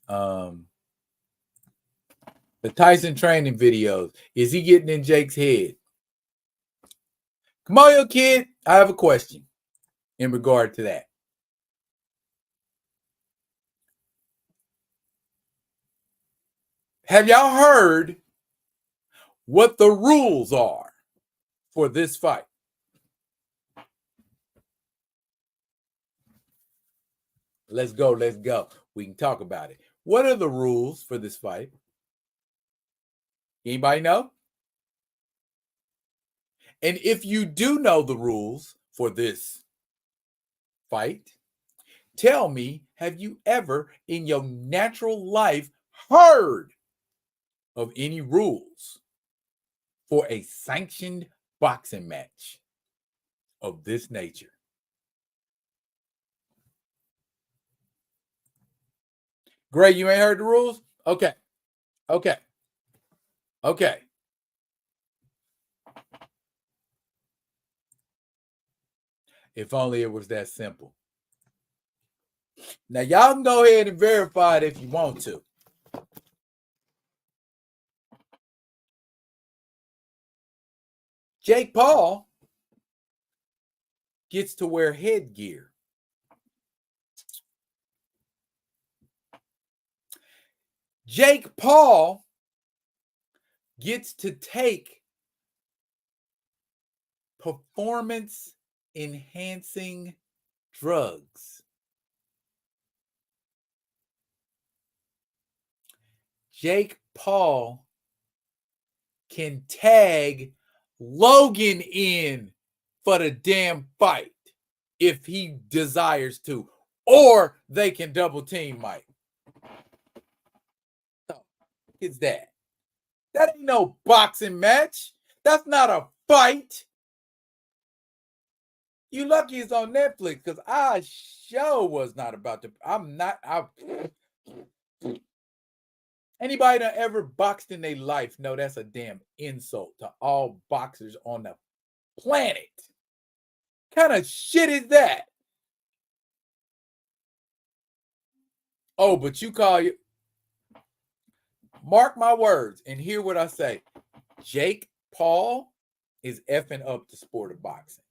the Tyson training videos. Is he getting in Jake's head? Kamoyo Kid, I have a question in regard to that. Have y'all heard what the rules are for this fight? Let's go. We can talk about it. What are the rules for this fight? Anybody know? And if you do know the rules for this fight, tell me, have you ever in your natural life heard of any rules for a sanctioned boxing match of this nature? Gray, you ain't heard the rules? Okay. If only it was that simple. Now, y'all can go ahead and verify it if you want to. Jake Paul gets to wear headgear. Jake Paul gets to take performance enhancing drugs. Jake Paul can tag Logan in for the damn fight if he desires to, or they can double team Mike. So, it's that. That ain't no boxing match. That's not a fight. You lucky it's on Netflix because I sure was not about to. Anybody that ever boxed in their life know that's a damn insult to all boxers on the planet. Kind of shit is that? Oh, but you call you. Mark my words and hear what I say. Jake Paul is effing up the sport of boxing.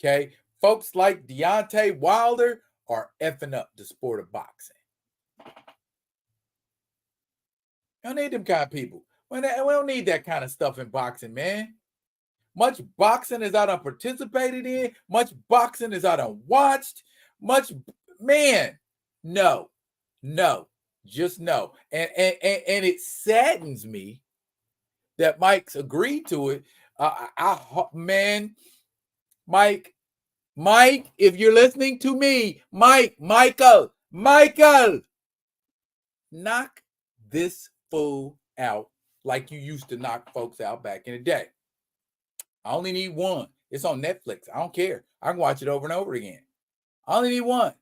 Okay? Folks like Deontay Wilder are effing up the sport of boxing. We don't need them kind of people. We don't need that kind of stuff in boxing, man. Much boxing as I done participated in, much boxing as I done watched, man, no, just no. And it saddens me that Mike's agreed to it. Man, Mike, if you're listening to me, Michael, knock this fool out like you used to knock folks out back in the day. I only need one. It's on Netflix. I don't care. I can watch it over and over again. I only need one.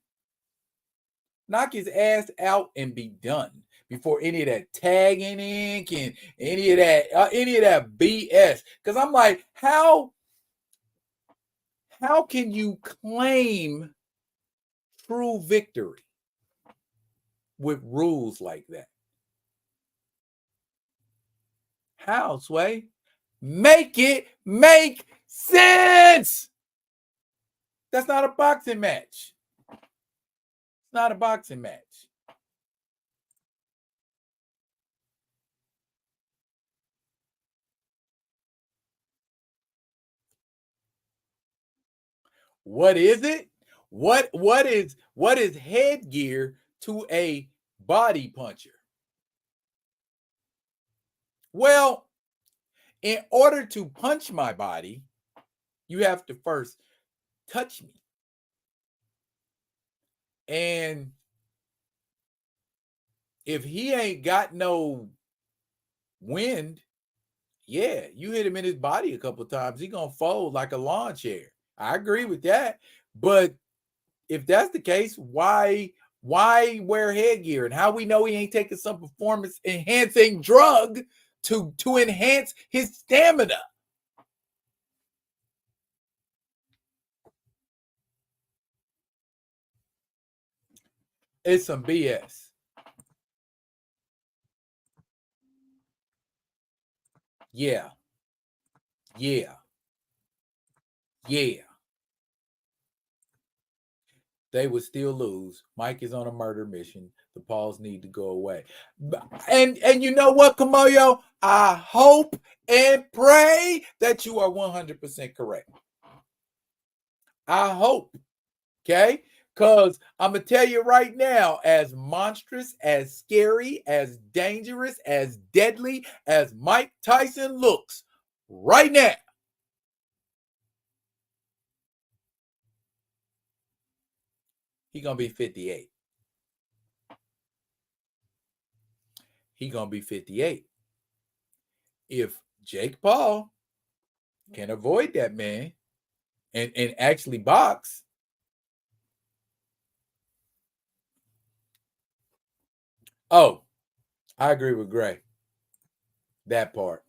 Knock his ass out and be done before any of that tagging in, any of that BS. Because I'm like, how How can you claim true victory with rules like that? How, Sway? Make it make sense. That's not a boxing match. It's not a boxing match. What is it? What is headgear to a body puncher? Well, in order to punch my body, you have to first touch me. And if he ain't got no wind, yeah, you hit him in his body a couple times, he gonna fold like a lawn chair. I agree with that. But if that's the case, why wear headgear? And how we know he ain't taking some performance enhancing drug to enhance his stamina? It's some BS. Yeah, yeah, yeah. They would still lose. Mike is on a murder mission. The Pauls need to go away. And you know what, Kamoyo? I hope and pray that you are 100% correct. I hope. Okay? Because I'm going to tell you right now, as monstrous, as scary, as dangerous, as deadly as Mike Tyson looks right now, he's going to be 58. He's going to be 58. If Jake Paul can avoid that man and actually box, oh, I agree with Gray. That part.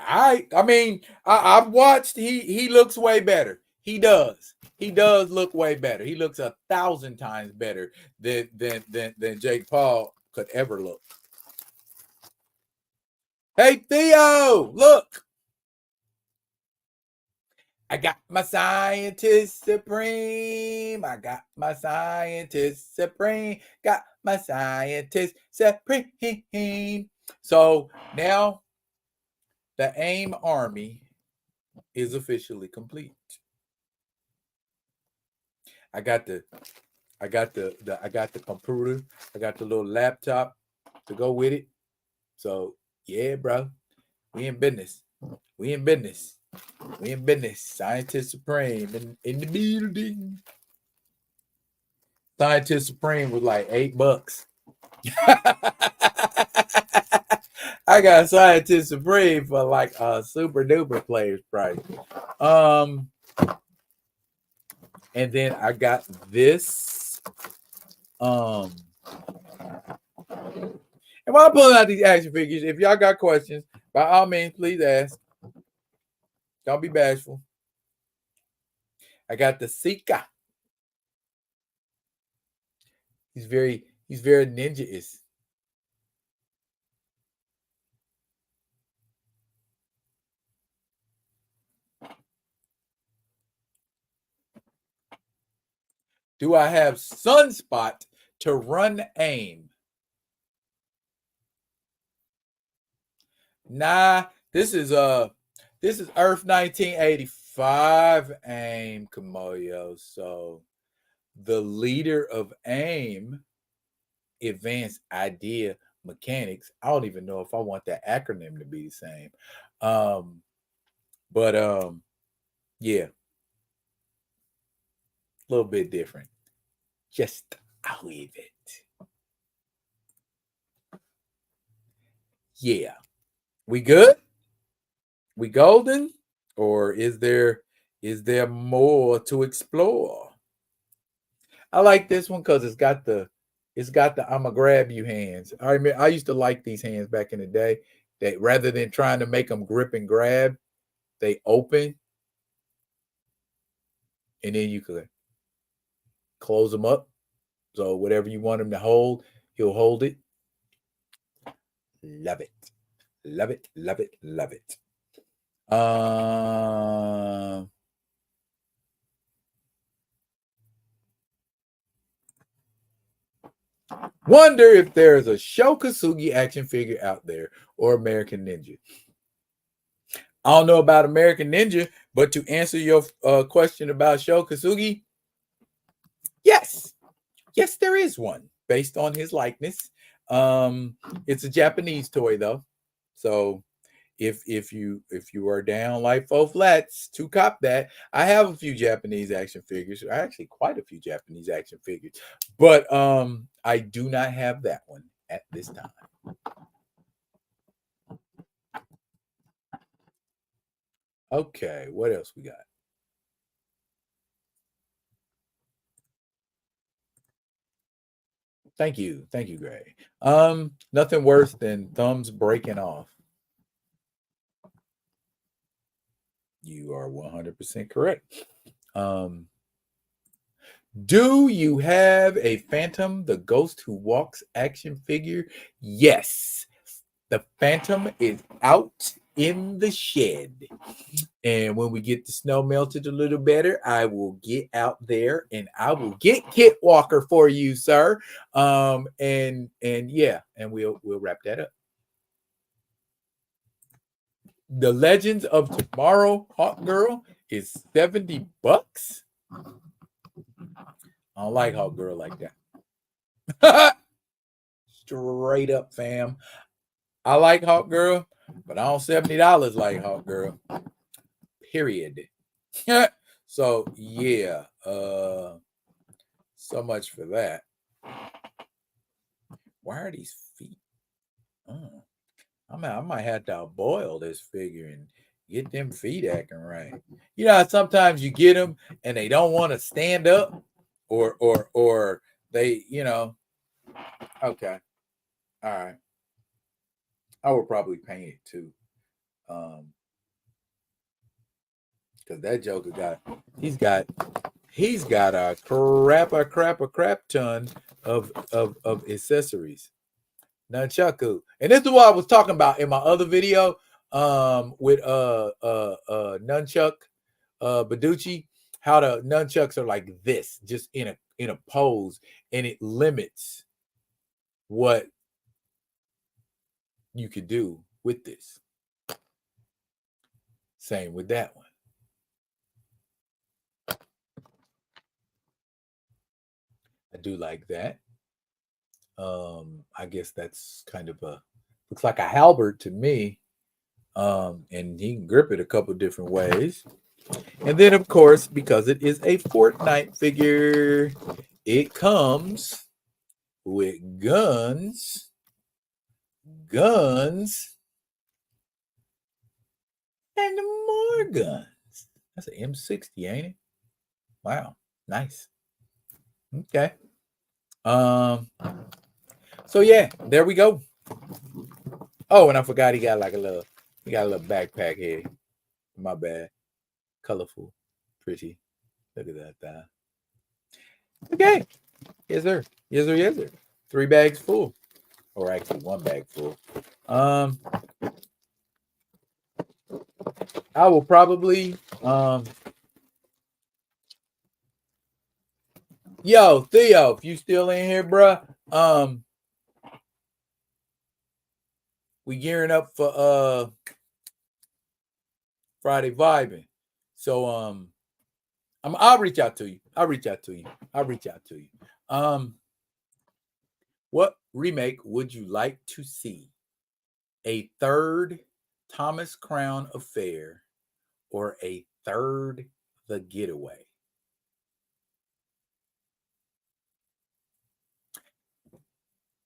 I mean, I've watched. He looks way better. He does. He does look way better. He looks 1,000 times better than Jake Paul could ever look. Hey Theo, look. I got my scientist supreme. I got my scientist supreme. Got my scientist supreme. So now the AIM army is officially complete. I got the computer. I got the little laptop to go with it. So yeah, bro, we in business. We in business. We in business. Scientist Supreme in the building. Scientist Supreme was like $8. I got Scientist Supreme for like a super duper player's price. And then I got this. And while I'm pulling out these action figures, if y'all got questions, by all means, please ask. Don't be bashful. I got the Sika. He's very ninja-ish. Do I have Sunspot to run AIM? Nah, this is Earth 1985 AIM, Kamoyo. So the leader of AIM, Advanced Idea Mechanics. I don't even know if I want that acronym to be the same. But yeah. A little bit different. Just I'll leave it. Yeah. We good? We golden? Or is there Is there more to explore? I like this one because it's got the I'ma grab you hands. I used to like these hands back in the day. That rather than trying to make them grip and grab, they open and then you could close them up. So whatever you want him to hold, he'll hold it. Love it. Love it. Love it. Love it. Um Wonder if there's a Sho Kosugi action figure out there or American Ninja. I don't know about American Ninja, but to answer your question about Sho Kosugi, yes, yes, there is one based on his likeness. It's a Japanese toy though, so if you are down like faux flats to cop that, I have a few Japanese action figures. Actually, quite a few Japanese action figures, but I do not have that one at this time. Okay, what else we got? Thank you, Gray. Nothing worse than thumbs breaking off. You are 100% correct. Do you have a Phantom, the Ghost Who Walks action figure? Yes. The Phantom is out in the shed. And when we get the snow melted a little better, I will get out there and I will get Kit Walker for you, sir. And yeah, and we'll wrap that up. The Legends of Tomorrow Hawk Girl is $70. I don't like Hawk Girl like that. Straight up, fam. I like Hawk Girl, but I don't $70 like Hawk Girl. Period. So yeah, so much for that. Why are these feet? Oh, I might have to boil this figure and get them feet acting right. You know, sometimes you get them and they don't want to stand up, or they, Okay, all right. I would probably paint it too, because that Joker he's got he's got a crap ton of accessories. Nunchaku. And this is what I was talking about in my other video with Nunchuck Baducci, how the nunchucks are like this, just in a pose, and it limits what you could do with this. Same with that one. I do like that. I guess that's kind of looks like a halberd to me. And he can grip it a couple different ways. And then, of course, because it is a Fortnite figure, it comes with guns, and more guns. That's an M60, ain't it? Wow, nice. Okay. Um. So yeah, there we go. Oh, and I forgot he got a little backpack here. My bad. Colorful, pretty. Look at that. Okay. Yes, sir. Yes, sir. Yes, sir. 3 bags full, or actually 1 bag full. I will probably yo, Theo, if you still in here, bruh, we gearing up for Friday vibing. So I'll reach out to you. What remake would you like to see? A third Thomas Crown Affair or a third The Getaway?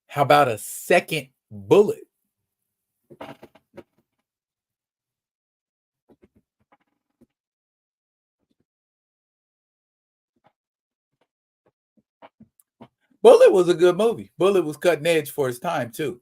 How about a second Bullet? Bullet was a good movie. Bullet was cutting edge for its time too.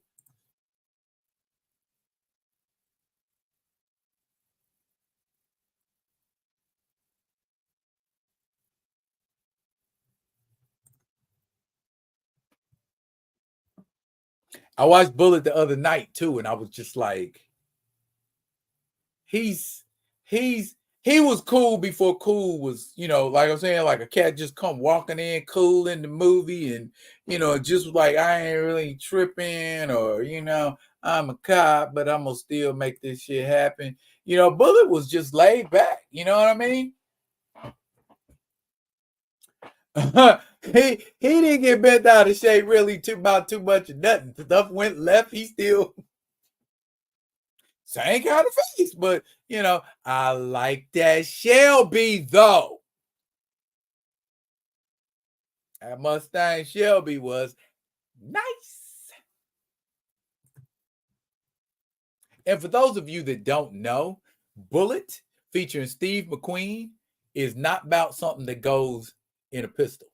I watched Bullet the other night too, and I was just like, he's he's he was cool before cool was, like I'm saying, like a cat just come walking in cool in the movie, and just like I ain't really tripping, or I'm a cop, but I'm gonna still make this shit happen. Bullet was just laid back. You know what I mean? he didn't get bent out of shape really about too much of nothing. Stuff went left. He still same kind of face, but I like that Shelby though. That Mustang Shelby was nice. And for those of you that don't know, Bullet featuring Steve McQueen is not about something that goes in a pistol.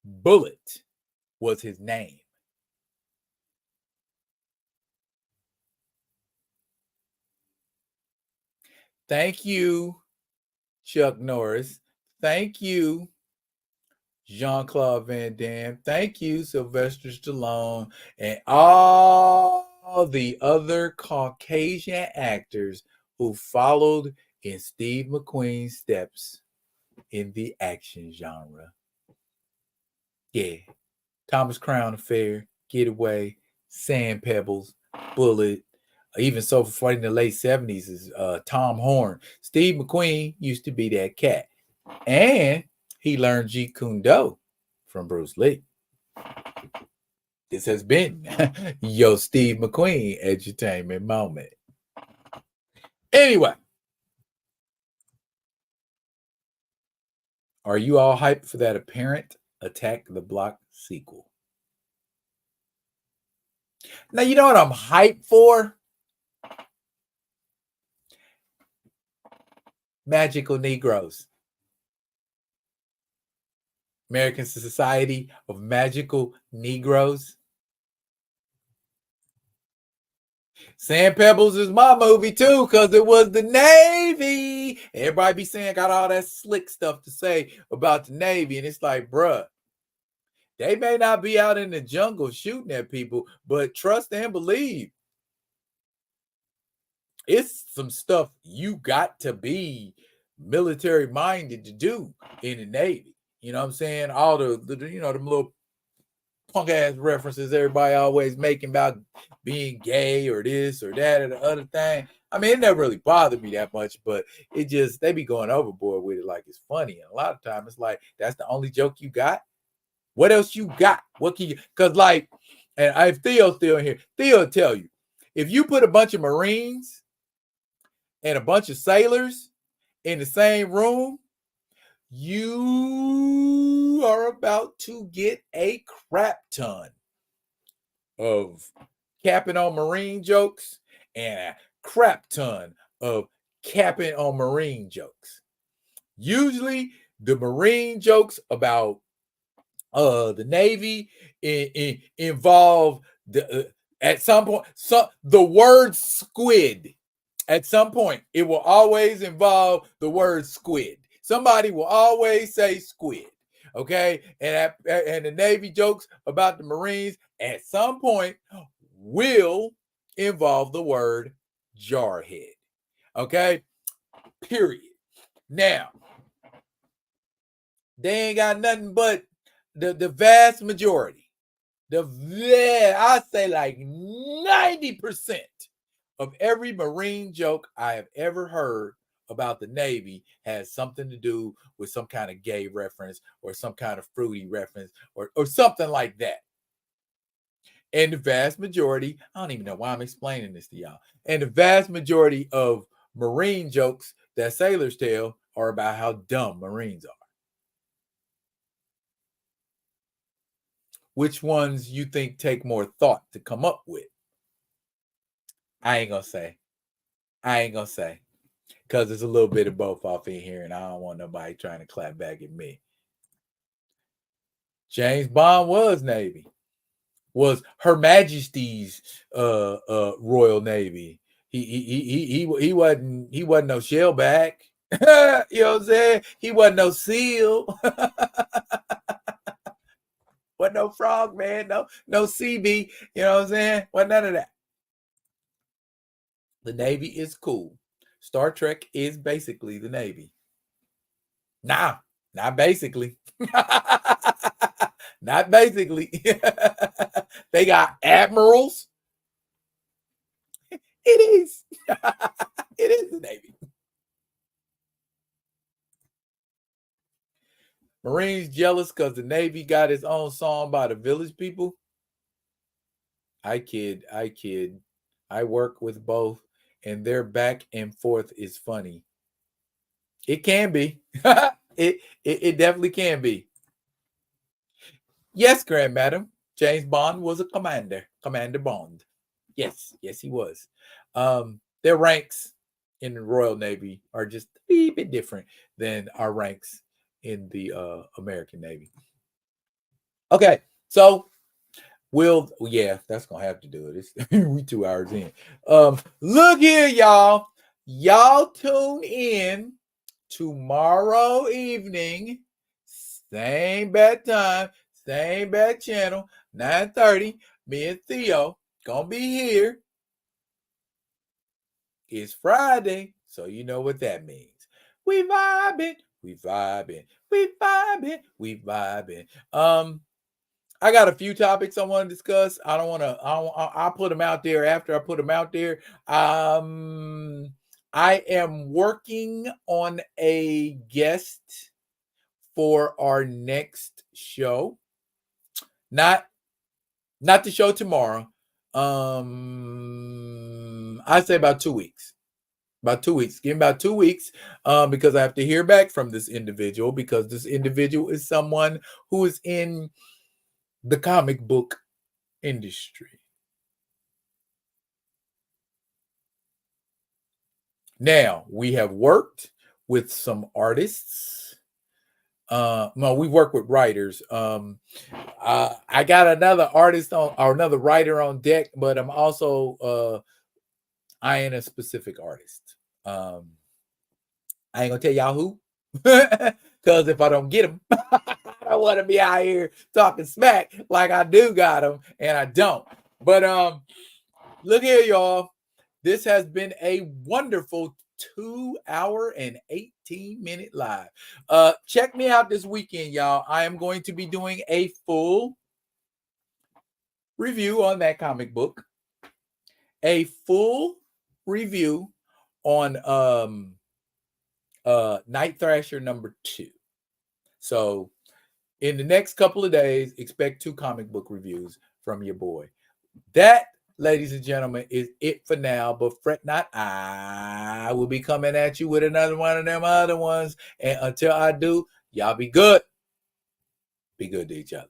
Bullet was his name. Thank you, Chuck Norris. Thank you, Jean-Claude Van Damme. Thank you, Sylvester Stallone, and all the other Caucasian actors who followed in Steve McQueen's steps in the action genre. Yeah. Thomas Crown Affair, Getaway, Sand Pebbles, Bullet. Even so, for in the late 70s is Tom Horn. Steve McQueen used to be that cat. And he learned Jeet Kune Do from Bruce Lee. This has been your Steve McQueen edutainment moment. Anyway, are you all hyped for that apparent Attack the Block sequel? Now, you know what I'm hyped for? Magical Negroes. American Society of Magical Negroes. Sand Pebbles is my movie too, because it was the Navy. Everybody be saying got all that slick stuff to say about the Navy, and it's like, bruh, they may not be out in the jungle shooting at people, but trust and believe, it's some stuff you got to be military minded to do in the Navy. You know what I'm saying? All the them little punk ass references everybody always making about being gay or this or that or the other thing. I mean, it never really bothered me that much, but it just, they be going overboard with it like it's funny. And a lot of time it's like, that's the only joke you got? What else you got? What can you, because like, and if Theo's still in here, Theo will tell you, if you put a bunch of Marines and a bunch of sailors in the same room, you are about to get a crap ton of capping on Marine jokes and a crap ton of capping on Marine jokes. Usually the Marine jokes about the Navy involve at some point the word squid. At some point, it will always involve the word squid. Somebody will always say squid. Okay, and the Navy jokes about the Marines at some point will involve the word jarhead. Okay, period. Now, they ain't got nothing but the vast majority. I say like 90% of every Marine joke I have ever heard about the Navy has something to do with some kind of gay reference or some kind of fruity reference or something like that. And the vast majority, I don't even know why I'm explaining this to y'all. And the vast majority of Marine jokes that sailors tell are about how dumb Marines are. Which ones you think take more thought to come up with? I ain't gonna say. Because there's a little bit of both off in here, and I don't want nobody trying to clap back at me. James Bond was Navy. Was Her Majesty's Royal Navy. He wasn't no shellback. You know what I'm saying? He wasn't no seal. Wasn't no frog man, no CB. You know what I'm saying? Wasn't none of that. The Navy is cool. Star Trek is basically the Navy. Nah, not basically. Not basically. They got admirals. It is. It is the Navy. Marines jealous because the Navy got its own song by the village people. I kid. I work with both, and their back and forth is funny. It can be. it definitely can be. Yes, Grand Madam. James Bond was a commander. Commander Bond. Yes, he was. Their ranks in the Royal Navy are just a bit different than our ranks in the American Navy. Okay, so that's gonna have to do it. We 2 hours in. Look here, y'all. Y'all tune in tomorrow evening, same bad time, same bad channel, 9:30. Me and Theo gonna be here. It's Friday, so you know what that means. We vibing. I got a few topics I want to discuss. I'll put them out there after I put them out there. I am working on a guest for our next show. Not the show tomorrow. I'd say about 2 weeks. About 2 weeks. Give me about 2 weeks because I have to hear back from this individual, because this individual is someone who is in the comic book industry. Now, we have worked with some artists. No, we work with writers. I got another artist or another writer on deck, but I'm also eyeing a specific artist. I ain't gonna tell y'all who, because if I don't get him, I don't want to be out here talking smack like I do got him and I don't. But look here, y'all. This has been a wonderful 2 hour and 18-minute live. Check me out this weekend, y'all. I am going to be doing a full review on that comic book, a full review on Night Thrasher #2. So in the next couple of days, expect 2 comic book reviews from your boy. That, ladies and gentlemen, is it for now. But fret not, I will be coming at you with another one of them other ones. And until I do, y'all be good. Be good to each other.